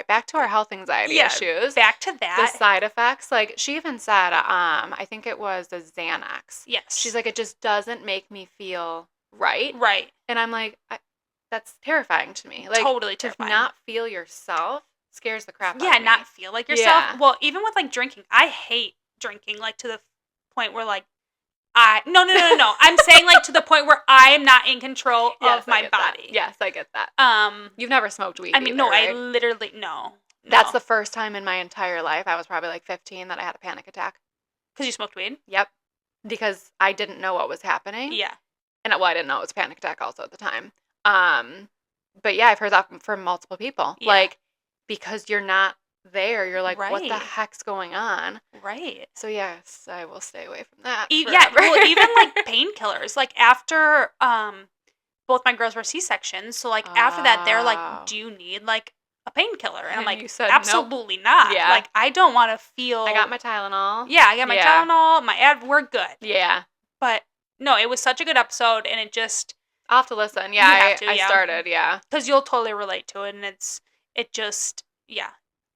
back to our health anxiety issues. Back to that. The side effects, like, she even said, I think it was the Xanax. Yes. She's like, it just doesn't make me feel right. Right. And I'm like, that's terrifying to me. Like, totally terrifying. To not feel yourself scares the crap out of me. Yeah, not feel like yourself. Yeah. Well, even with, like, drinking, I hate drinking, like, to the point where, like, No. I'm saying, like, to the point where I am not in control of my body. That. Yes, I get that. You've never smoked weed either, no, right? I literally, no. That's the first time in my entire life, I was probably, like, 15, that I had a panic attack. Because you smoked weed? Yep. Because I didn't know what was happening. Yeah. And, I didn't know it was a panic attack also at the time. But, yeah, I've heard that from multiple people. Yeah. Like, because you're not there, you're like, what the heck's going on? Right. So, yes, I will stay away from that. Yeah, well, even, like, painkillers. Like, after both my girls were C-sections, so, like, after that, they're like, do you need, like, a painkiller? And I'm like, you said, absolutely not. Yeah. Like, I don't want to feel... I got my Tylenol. Yeah, I got my Tylenol, we're good. Yeah. But, no, it was such a good episode, and it just... I'll have to listen. Yeah, I started, Because you'll totally relate to it, and it just,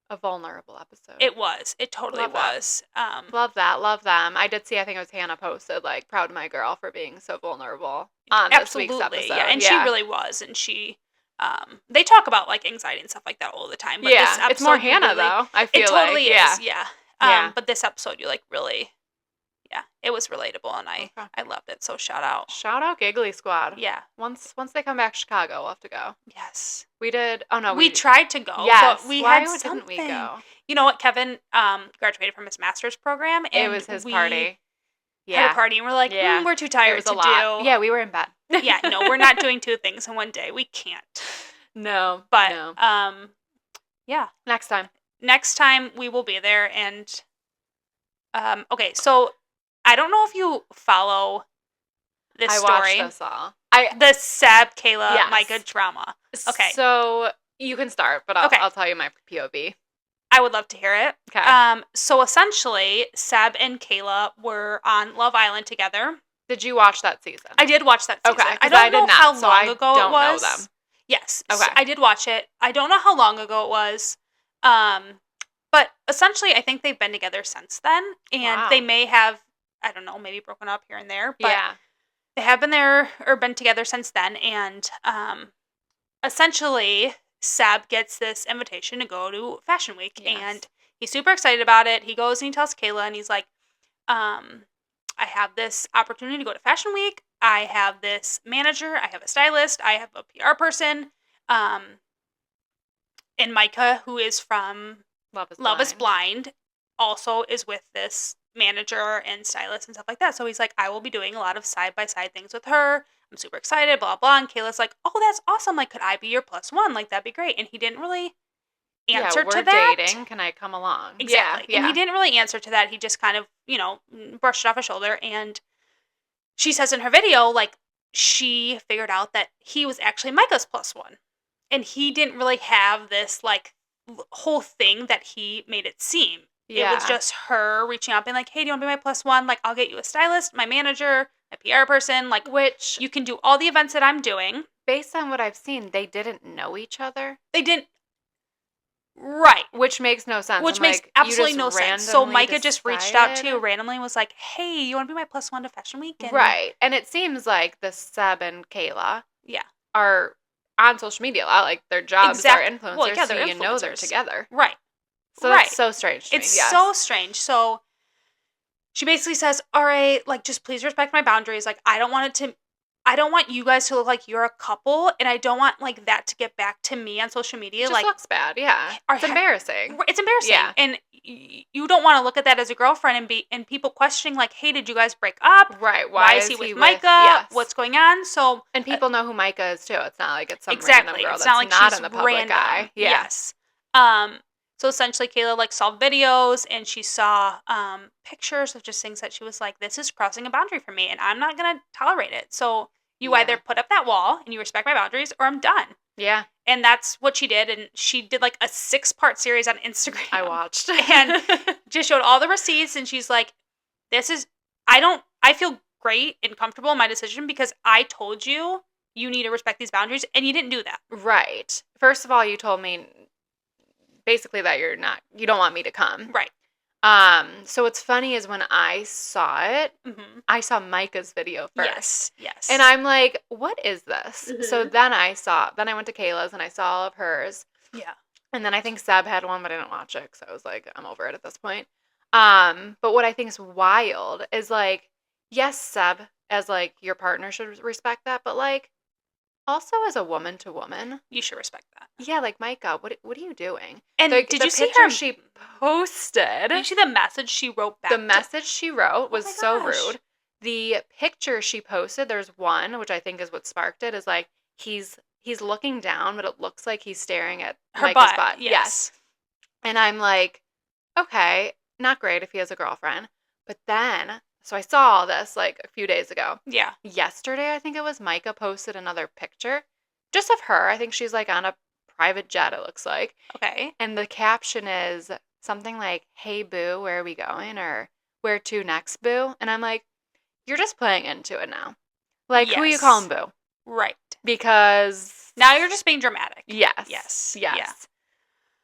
a vulnerable episode. It was. It totally was. Love that. Love them. I did see, I think it was Hannah posted, like, proud of my girl for being so vulnerable on this week's episode. Yeah, and she really was. And she, they talk about, like, anxiety and stuff like that all the time. But this episode, it's more Hannah, though, I feel like. It totally is, yeah. But this episode, you, like, really... Yeah, it was relatable, and I loved it. So shout out. Shout out Giggly Squad. Yeah. Once they come back to Chicago, we'll have to go. Yes. We did. Oh no, we tried to go. Yes. But we Why had something. Didn't we go? You know what? Kevin graduated from his master's program, and it was his party. Had a party, and we're like, we're too tired to do. Yeah, we were in bed. Yeah, no, we're not doing two things in one day. We can't. No, but no. Yeah. Next time we will be there, and okay, so. I don't know if you follow this story. I watched this all. The Seb, Kayla, Micah drama. Okay. So you can start, but I'll tell you my POV. I would love to hear it. Okay. So essentially, Seb and Kayla were on Love Island together. Did you watch that season? I did watch that season. Okay. I don't know how long ago it was. Know them. Yes. Okay. So I did watch it. I don't know how long ago it was. But essentially, I think they've been together since then, and they may have. I don't know, maybe broken up here and there, but they have been together since then, and essentially, Seb gets this invitation to go to Fashion Week, and he's super excited about it. He goes and he tells Kayla, and he's like, I have this opportunity to go to Fashion Week. I have this manager. I have a stylist. I have a PR person. And Micah, who is from Love is Is Blind, also is with this manager and stylist and stuff like that. So he's like, I will be doing a lot of side-by-side things with her. I'm super excited, blah, blah. And Kayla's like, oh, that's awesome. Like, could I be your +1? Like, that'd be great. And he didn't really answer to that. We're dating. Can I come along? Exactly. Yeah. And he didn't really answer to that. He just kind of, brushed it off his shoulder. And she says in her video, like, she figured out that he was actually Micah's +1. And he didn't really have this, like, whole thing that he made it seem. Yeah. It was just her reaching out being like, hey, do you want to be my +1? Like, I'll get you a stylist, my manager, my PR person. Like, which you can do all the events that I'm doing. Based on what I've seen, they didn't know each other. They didn't. Right. Which makes no sense. Which makes absolutely no sense. So Micah just reached out to you randomly and was like, hey, you want to be my +1 to Fashion Week? And right. And it seems like the Seb and Kayla are on social media a lot. Like, their jobs are influencers, well, yeah, so you know they're together. Right. So that's so strange to me. It's so strange. So she basically says, all right, like, just please respect my boundaries. Like, I don't want you guys to look like you're a couple, and I don't want, like, that to get back to me on social media. It just looks bad, yeah. It's embarrassing. It's embarrassing. Yeah. And you don't want to look at that as a girlfriend and people questioning, like, hey, did you guys break up? Right. Why is he with Micah? Yes. What's going on? So and people know who Micah is, too. It's not like it's some random girl that's not in the public eye. Yeah. Yes. So essentially, Kayla, like, saw videos, and she saw pictures of just things that she was like, this is crossing a boundary for me, and I'm not going to tolerate it. So you either put up that wall, and you respect my boundaries, or I'm done. Yeah. And that's what she did, and she did, like, a 6-part series on Instagram. I watched. And just showed all the receipts, and she's like, I feel great and comfortable in my decision because I told you need to respect these boundaries, and you didn't do that. Right. First of all, you told me basically that you don't want me to come. Right. So what's funny is when I saw it, I saw Micah's video first. Yes. And I'm like, what is this? So then I went to Kayla's and I saw all of hers. Yeah. And then I think Seb had one, but I didn't watch it because I was like, I'm over it at this point. But what I think is wild is, like, yes, Seb, as, like, your partner should respect that, but, like, also as a woman to woman, you should respect that. Yeah, like, Micah, what are you doing? And like, did you see her? She posted. Did you see the message she wrote back? The message she wrote was so rude. The picture she posted, there's one, which I think is what sparked it, is like he's looking down, but it looks like he's staring at her Micah's butt. Yes. And I'm like, okay, not great if he has a girlfriend. But then, so I saw all this like a few days ago. Yeah. Yesterday, I think it was, Micah posted another picture just of her. I think she's like on a private jet, it looks like. Okay. And the caption is something like, hey, boo, where are we going? Or where to next, boo? And I'm like, you're just playing into it now. Like, who you calling boo? Right. Because now you're just being dramatic. Yes. Yeah.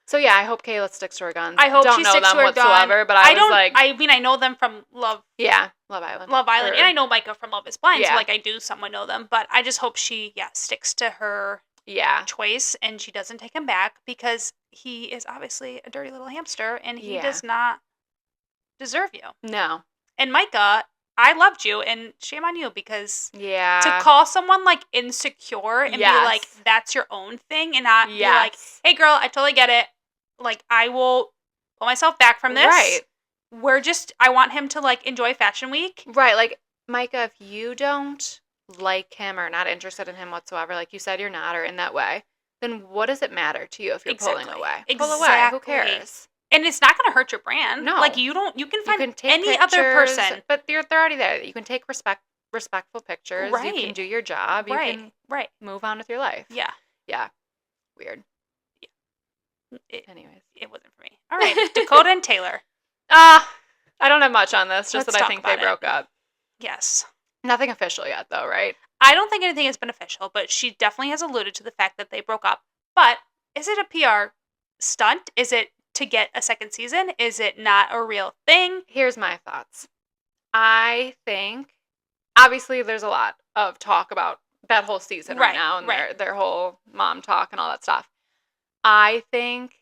So yeah, I hope Kayla sticks to her guns. I hope she sticks to her whatsoever, but I mean, I know them from Love. Yeah, Love Island. And I know Micah from Love Is Blind, so, like, I do somewhat know them. But I just hope she, sticks to her choice, and she doesn't take him back, because he is obviously a dirty little hamster, and he does not deserve you. No. And Micah, I loved you, and shame on you, because to call someone, like, insecure and be like, that's your own thing, and not be like, hey, girl, I totally get it. Like, I will pull myself back from this. Right. I want him to, like, enjoy Fashion Week. Right. Like, Micah, if you don't like him or not interested in him whatsoever, like you said you're not, or in that way, then what does it matter to you if you're pulling away? Pull away. Who cares? And it's not going to hurt your brand. No. Like, you can find any other person. But they're already there. You can take respectful pictures. Right. You can do your job. You can move on with your life. Yeah. Yeah. Weird. Anyways. It wasn't for me. All right. Dakota and Taylor. I don't have much on this. Just that I think they broke up. Yes. Nothing official yet, though, right? I don't think anything has been official, but she definitely has alluded to the fact that they broke up. But is it a PR stunt? Is it to get a second season? Is it not a real thing? Here's my thoughts. I think, obviously, there's a lot of talk about that whole season right now, and their whole mom talk and all that stuff. I think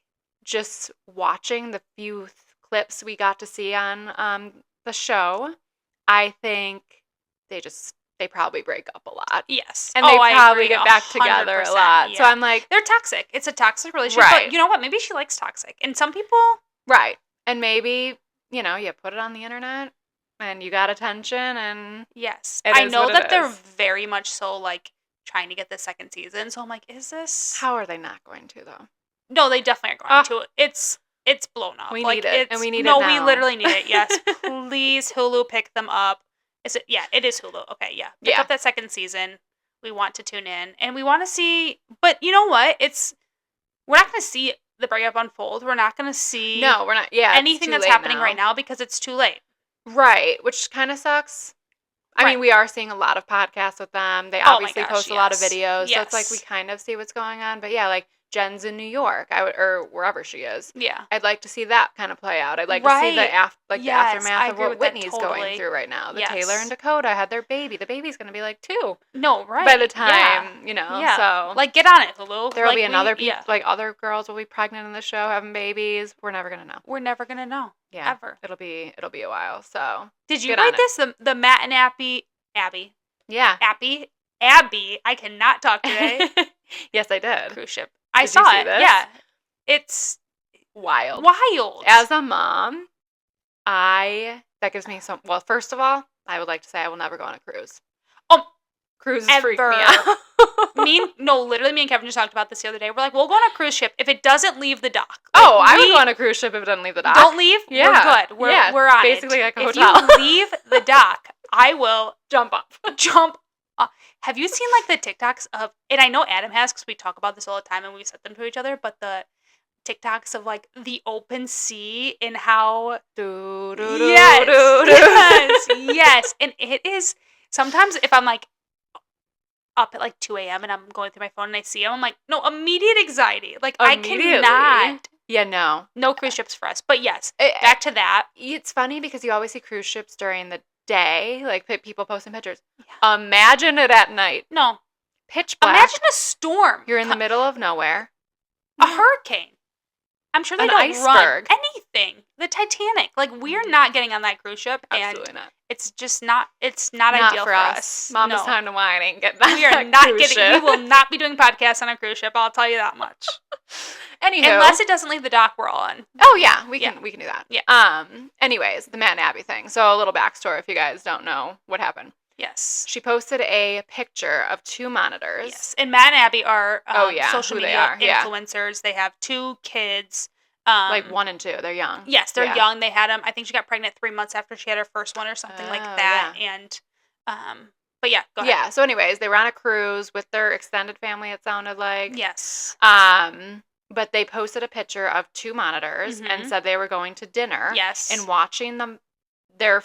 just watching the few clips we got to see on the show, I think they probably break up a lot. Yes. And they I probably agree, get back together a lot. yeah. So I'm like, they're toxic. It's a toxic relationship. Right. But you know what? Maybe she likes toxic. And some people. right. And maybe, you put it on the internet and you got attention and Yes. it I is know what it that they're is. very much so, like, trying to get the second season. So I'm like, is this. How are they not going to, though? No, they definitely are going to. It's blown up. We like, need it. And we need it No, now. we literally need it. Yes. Please, Hulu, pick them up. Is it? Yeah, it is Hulu. Okay, yeah. Pick up that second season. We want to tune in. And we want to see. But you know what? We're not going to see the breakup unfold. We're not going to see. No, we're not. Yeah. Anything that's happening right now because it's too late. Right. Which kind of sucks. I mean, we are seeing a lot of podcasts with them. They obviously post a lot of videos. So it's like we kind of see what's going on. But yeah, like Jen's in New York, or wherever she is. Yeah. I'd like to see that kind of play out. I'd like to see the aftermath of what Whitney's going through right now. The Taylor and Dakota had their baby. The baby's going to be like 2. No, right. By the time, so. Like, get on it, Hulu. There will be another people, like other girls will be pregnant in the show having babies. We're never going to know. We're never going to know. Yeah. Ever. It'll be a while, so. Did you read this? The Matt and Abby. Yeah. Abby. I cannot talk today. Yes, I did. Cruise ship. I saw it. This? Yeah. It's wild. As a mom, that gives me some. Well, first of all, I would like to say I will never go on a cruise. Cruises freak me out. Literally, me and Kevin just talked about this the other day. We're like, we'll go on a cruise ship if it doesn't leave the dock. Like, I would go on a cruise ship if it doesn't leave the dock. Don't leave? Yeah. We're good. We're on basically it. Like a hotel. If you leave the dock, I will jump up. Have you seen, like, the TikToks of, and I know Adam has because we talk about this all the time and we sent them to each other, but the TikToks of, like, the open sea and how... Yes. And it is, sometimes if I'm, like, up at, like, 2 a.m. and I'm going through my phone and I see them, I'm like, no, immediate anxiety. Like, I cannot. Yeah, no. No cruise ships for us. But yes, back to that. It's funny because you always see cruise ships during the day, like people posting pictures. Yeah. Imagine it at night. No. Pitch black. Imagine a storm. You're in the middle of nowhere. A hurricane. I'm sure they don't iceberg. run anything. The Titanic. Like, we're not getting on that cruise ship. Absolutely and not. It's just not, it's not ideal for us. Mama's time to whine ain't getting on We are not getting, we will not be doing podcasts on a cruise ship. I'll tell you that much. Anywho. Unless it doesn't leave the dock, we're all on. Oh, yeah. We can do that. Yeah. Anyways, the Matt and Abby thing. So a little backstory if you guys don't know what happened. Yes. She posted a picture of 2 monitors. Yes. And Matt and Abby are social media influencers. Yeah. They have 2 kids. Like 1 and 2. They're young. Yes, they're young. They had them. I think she got pregnant 3 months after she had her first one or something like that. Yeah. And, but yeah, go ahead. Yeah. So anyways, they were on a cruise with their extended family, it sounded like. Yes. But they posted a picture of 2 monitors and said they were going to dinner. Yes. And watching them, they're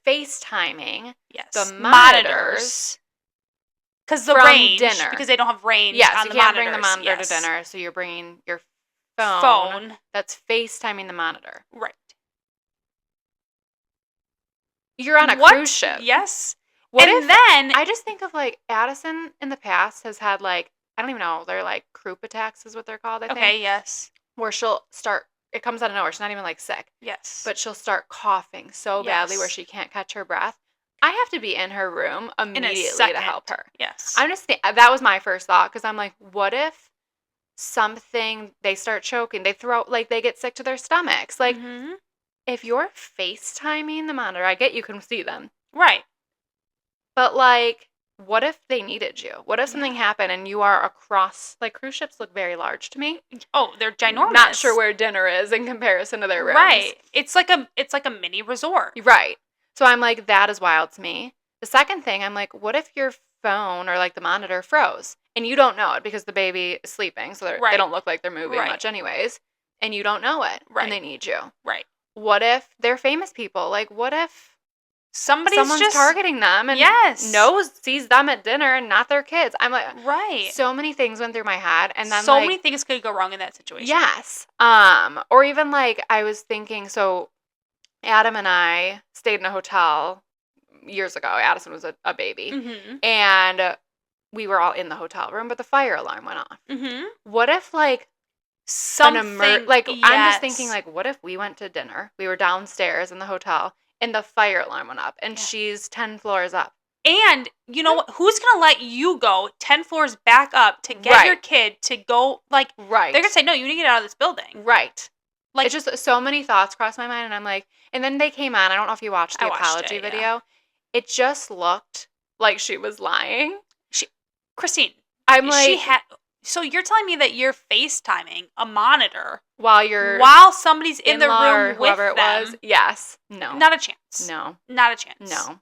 FaceTiming. Yes. The monitors. Because the range. Dinner. Because they don't have range on the monitors. Yes, you can't bring the monitor to dinner, so you're bringing your phone that's FaceTiming the monitor. Right. You're on a cruise ship. Yes. Then I just think of, like, Addison in the past has had, like, I don't even know, they're like croup attacks is what they're called, I think. Okay, yes. Where she'll start, it comes out of nowhere, she's not even, like, sick. Yes. But she'll start coughing so badly where she can't catch her breath. I have to be in her room immediately to help her. Yes. I'm just that was my first thought, because I'm like, what if they start choking, they get sick to their stomachs? Like, if you're FaceTiming the monitor, I get you can see them. Right. But, like, what if they needed you? What if something happened and you are across, like, cruise ships look very large to me. Oh, they're ginormous. Not sure where dinner is in comparison to their rooms. Right. It's like a mini resort. Right. So I'm like, that is wild to me. The second thing, I'm like, what if your phone or, like, the monitor froze and you don't know it because the baby is sleeping, so they don't look like they're moving much anyways, and you don't know it, and they need you. Right. What if they're famous people? Like, what if someone's just targeting them and sees them at dinner and not their kids? I'm like, so many things went through my head, and then so many things could go wrong in that situation. Yes. Or even, like, I was thinking, so Adam and I stayed in a hotel years ago. Addison was a baby, and we were all in the hotel room, but the fire alarm went off. What if, like, something, I'm just thinking, like, what if we went to dinner? We were downstairs in the hotel, and the fire alarm went up, and she's 10 floors up. And you know what? Who's going to let you go 10 floors back up to get your kid to go, like, right. They're going to say, no, you need to get out of this building. Right. Like, it's just so many thoughts crossed my mind, and I'm like, and then they came on. I don't know if you watched the apology video. Yeah. It just looked like she was lying. Christine, I'm like, so you're telling me that you're FaceTiming a monitor while somebody's in the room with them? Was? Yes. No. Not a chance. No. Not a chance. No.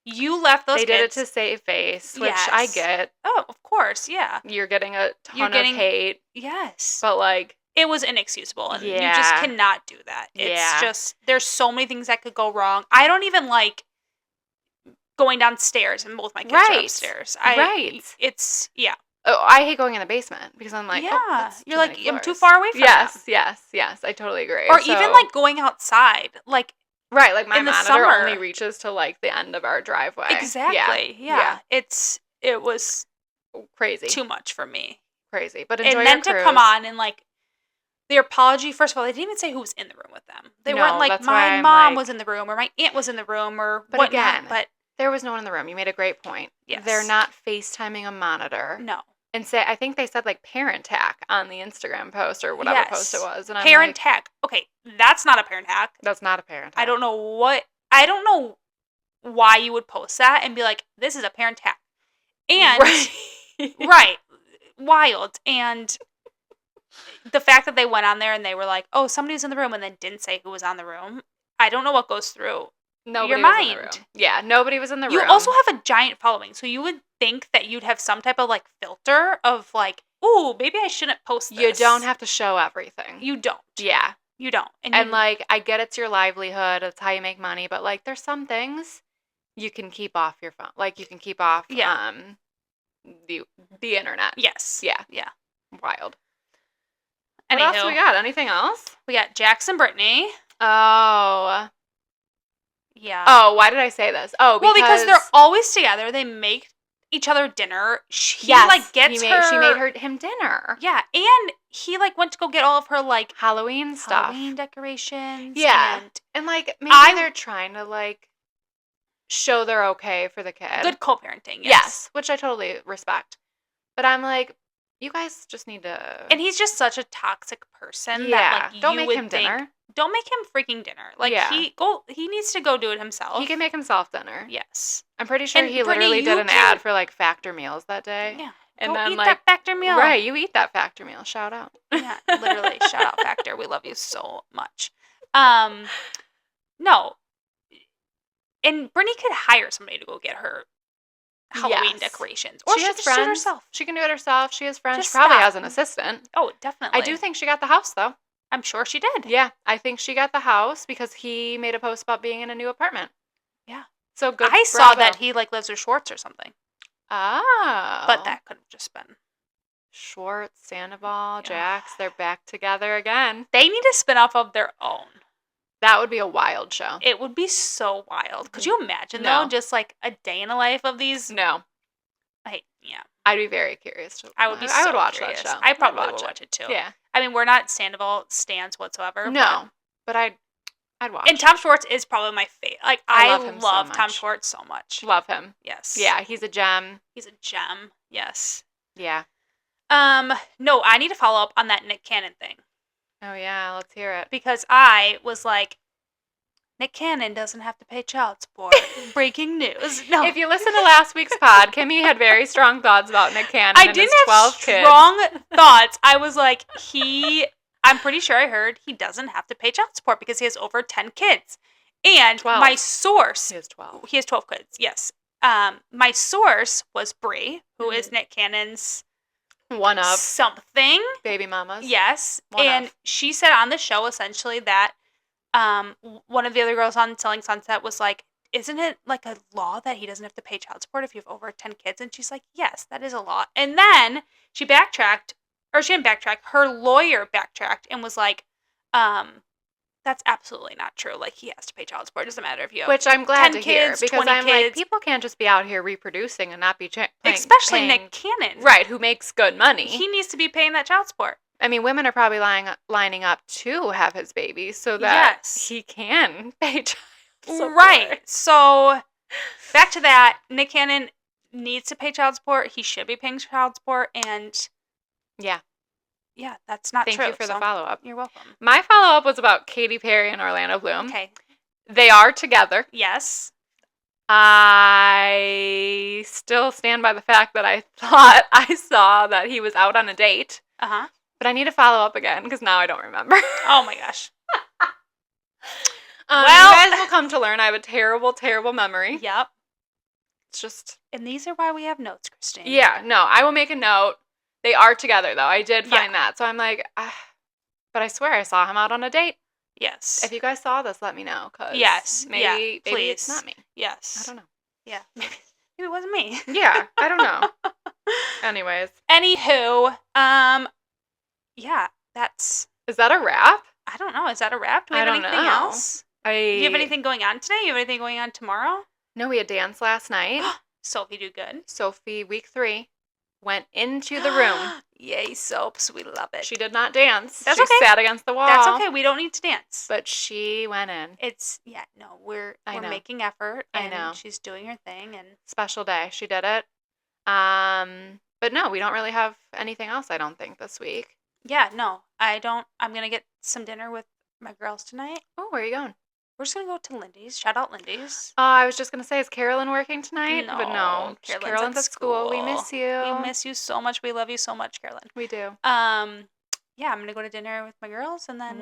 You left those kids. They did it to save face, which I get. Oh, of course, yeah. You're getting a ton of hate. Yes. But, like, it was inexcusable, and you just cannot do that. It's just, there's so many things that could go wrong. I don't even like going downstairs, and both my kids are upstairs. It's, Oh, I hate going in the basement, because I'm like, you're like, I'm too far away from them. Yes, I totally agree. Or even, like, going outside, like, right, like, my monitor only reaches to, like, the end of our driveway. Exactly, yeah. It was crazy. Too much for me. Crazy, but enjoy your cruise. And then to come on and, like, the apology, first of all, they didn't even say who was in the room with them. They weren't like, my mom was in the room, or my aunt was in the room, or but whatnot. Again, but there was no one in the room. You made a great point. Yes. They're not FaceTiming a monitor. No. And I think they said, like, parent hack on the Instagram post or whatever post it was. And parent hack. Okay, that's not a parent hack. That's not a parent hack. I don't know why you would post that and be like, this is a parent hack. And, right, wild. And the fact that they went on there and they were like, oh, somebody was in the room, and then didn't say who was on the room. I don't know what goes through your mind. In the room. Yeah, nobody was in the room. You also have a giant following, so you would think that you'd have some type of, like, filter of, like, ooh, maybe I shouldn't post this. You don't have to show everything. You don't. Yeah. You don't. And like, I get it's your livelihood, it's how you make money, but, like, there's some things you can keep off your phone. Like, you can keep off the internet. Yes. Yeah. Wild. What else we got? Anything else? We got Jax and Brittany. Oh. Yeah. Oh, why did I say this? Oh, because they're always together. They make each other dinner. She made him dinner. Yeah, and he, like, went to go get all of her, like, Halloween decorations. Yeah, and like, maybe they're trying to, like, show they're okay for the kid. Good co-parenting. Yes, which I totally respect. But I'm like, you guys just need to. And he's just such a toxic person. That, like, don't make him dinner. Don't make him freaking dinner. Like, he needs to go do it himself. He can make himself dinner. Yes. I'm pretty sure he literally did an ad for, like, Factor meals that day. Yeah. And then, eat that Factor meal. Right, you eat that Factor meal. Shout out. Yeah, literally. Shout out Factor. We love you so much. No. And Brittany could hire somebody to go get her Halloween decorations. Or she has can friends. do it herself. She can do it herself. She has friends. Just she probably has an assistant. Oh, definitely. I do think she got the house, though. I'm sure she did. Yeah, I think she got the house because he made a post about being in a new apartment. Yeah. So good. I saw that he, like, lives with Schwartz or something. Oh. But that could have just been. Schwartz, Sandoval, Jax, they're back together again. They need a spinoff of their own. That would be a wild show. It would be so wild. Could you imagine, though, just, like, a day in the life of these? No. I'd be very curious. I would watch that show. I probably would watch it, too. Yeah. I mean, we're not Sandoval stans whatsoever. No. But I'd watch. And Tom Schwartz is probably my favorite. Like, I love so Tom Schwartz so much. Love him. Yes. Yeah, he's a gem. He's a gem. Yes. Yeah. No, I need to follow up on that Nick Cannon thing. Oh, yeah, let's hear it. Because I was like, Nick Cannon doesn't have to pay child support. Breaking news. No. If you listen to last week's pod, Kimmy had very strong thoughts about Nick Cannon and his 12 kids. Strong thoughts. I was like, I'm pretty sure I heard he doesn't have to pay child support because he has over 10 kids. And 12. My source. He has 12. He has 12 kids, yes. My source was Brie, who is Nick Cannon's one of something. Baby mamas. Yes. And she said on the show essentially that one of the other girls on Selling Sunset was like, isn't it like a law that he doesn't have to pay child support if you have over 10 kids? And she's like, yes, that is a law. And then she backtracked, or she didn't backtrack, her lawyer backtracked and was like, that's absolutely not true. Like, he has to pay child support. It doesn't matter if you have Which I'm glad 10 to hear, kids, because 20 I'm kids. like, people can't just be out here reproducing and not be especially Nick Cannon. Right, who makes good money. He needs to be paying that child support. I mean, women are probably lining up to have his baby so that he can pay child Right. So, back to that. Nick Cannon needs to pay child support. He should be paying child support. And yeah, that's not true. Thank you for the follow-up. You're welcome. My follow-up was about Katy Perry and Orlando Bloom. Okay. They are together. Yes. I still stand by the fact that I thought I saw that he was out on a date. Uh-huh. But I need to follow up again because now I don't remember. Oh my gosh. You guys will come to learn I have a terrible, terrible memory. Yep. It's just... And these are why we have notes, Christine. Yeah, no, I will make a note. They are together, though. I did find that. So I'm like, but I swear I saw him out on a date. Yes. If you guys saw this, let me know. Cause yes. Maybe it's not me. Yes. I don't know. Yeah. Maybe it wasn't me. Yeah, I don't know. Anyways. Anywho, yeah, that's... Is that a wrap? I don't know. Is that a wrap? Do we have anything else? Do you have anything going on today? Do you have anything going on tomorrow? No, we had dance last night. Sophie do good. Sophie, week 3, went into the room. Yay, Soaps. We love it. She did not dance. That's she okay. sat against the wall. That's okay. We don't need to dance. But she went in. We're making effort. And I know. She's doing her thing. And special day. She did it. But no, we don't really have anything else, I don't think, this week. Yeah, no. I don't. I'm going to get some dinner with my girls tonight. Oh, where are you going? We're just going to go to Lindy's. Shout out Lindy's. I was just going to say, is Carolyn working tonight? No. But no. Carolyn's at school. We miss you. We miss you so much. We love you so much, Carolyn. We do. Yeah, I'm going to go to dinner with my girls and then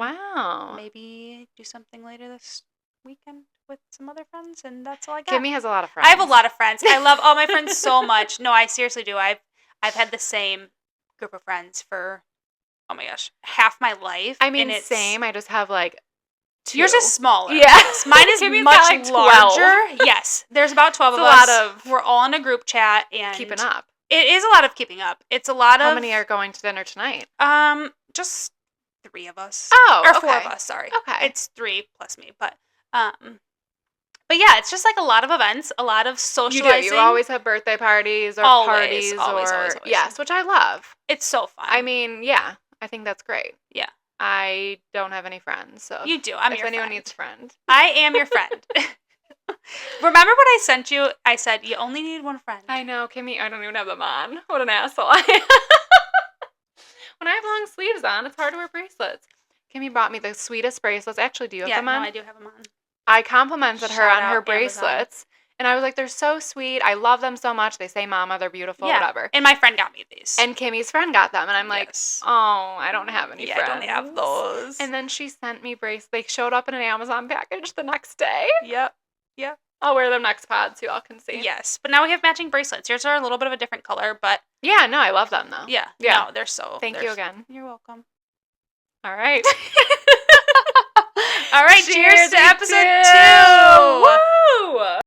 maybe do something later this weekend with some other friends, and that's all I got. Kimmy has a lot of friends. I have a lot of friends. I love all my friends so much. No, I seriously do. I've had the same group of friends for, oh my gosh, half my life. I mean, same. I just have like 2. Yours is smaller. Yeah. Yes. Mine is much like larger. Yes. There's about 12 of us. A lot of... We're all in a group chat and... keeping up. It is a lot of keeping up. It's a lot of... How many are going to dinner tonight? Just 3 of us. Oh, or 4 of us, sorry. Okay. It's 3 plus me, but yeah, it's just like a lot of events, a lot of socializing. You always have birthday parties or parties. Always. Yes, which I love. It's so fun. I mean, yeah, I think that's great. Yeah. I don't have any friends, so... You do. I'm your friend. If anyone needs a friend. I am your friend. Remember what I sent you? I said, you only need one friend. I know, Kimmy, I don't even have them on. What an asshole I am. When I have long sleeves on, it's hard to wear bracelets. Kimmy brought me the sweetest bracelets. Actually, do you have them on? Yeah, no, I do have them on. I complimented her on her bracelets. Amazon. And I was like, they're so sweet. I love them so much. They say mama, they're beautiful, whatever. And my friend got me these. And Kimmy's friend got them. And I'm like, oh, I don't have any friends. I don't have those. And then she sent me bracelets. They showed up in an Amazon package the next day. Yep. I'll wear them next pod so y'all can see. Yes. But now we have matching bracelets. Yours are a little bit of a different color, but... Yeah, no, I love them, though. Yeah. No, they're so... Thank you again. You're welcome. All right. All right, cheers to episode 2! Woo!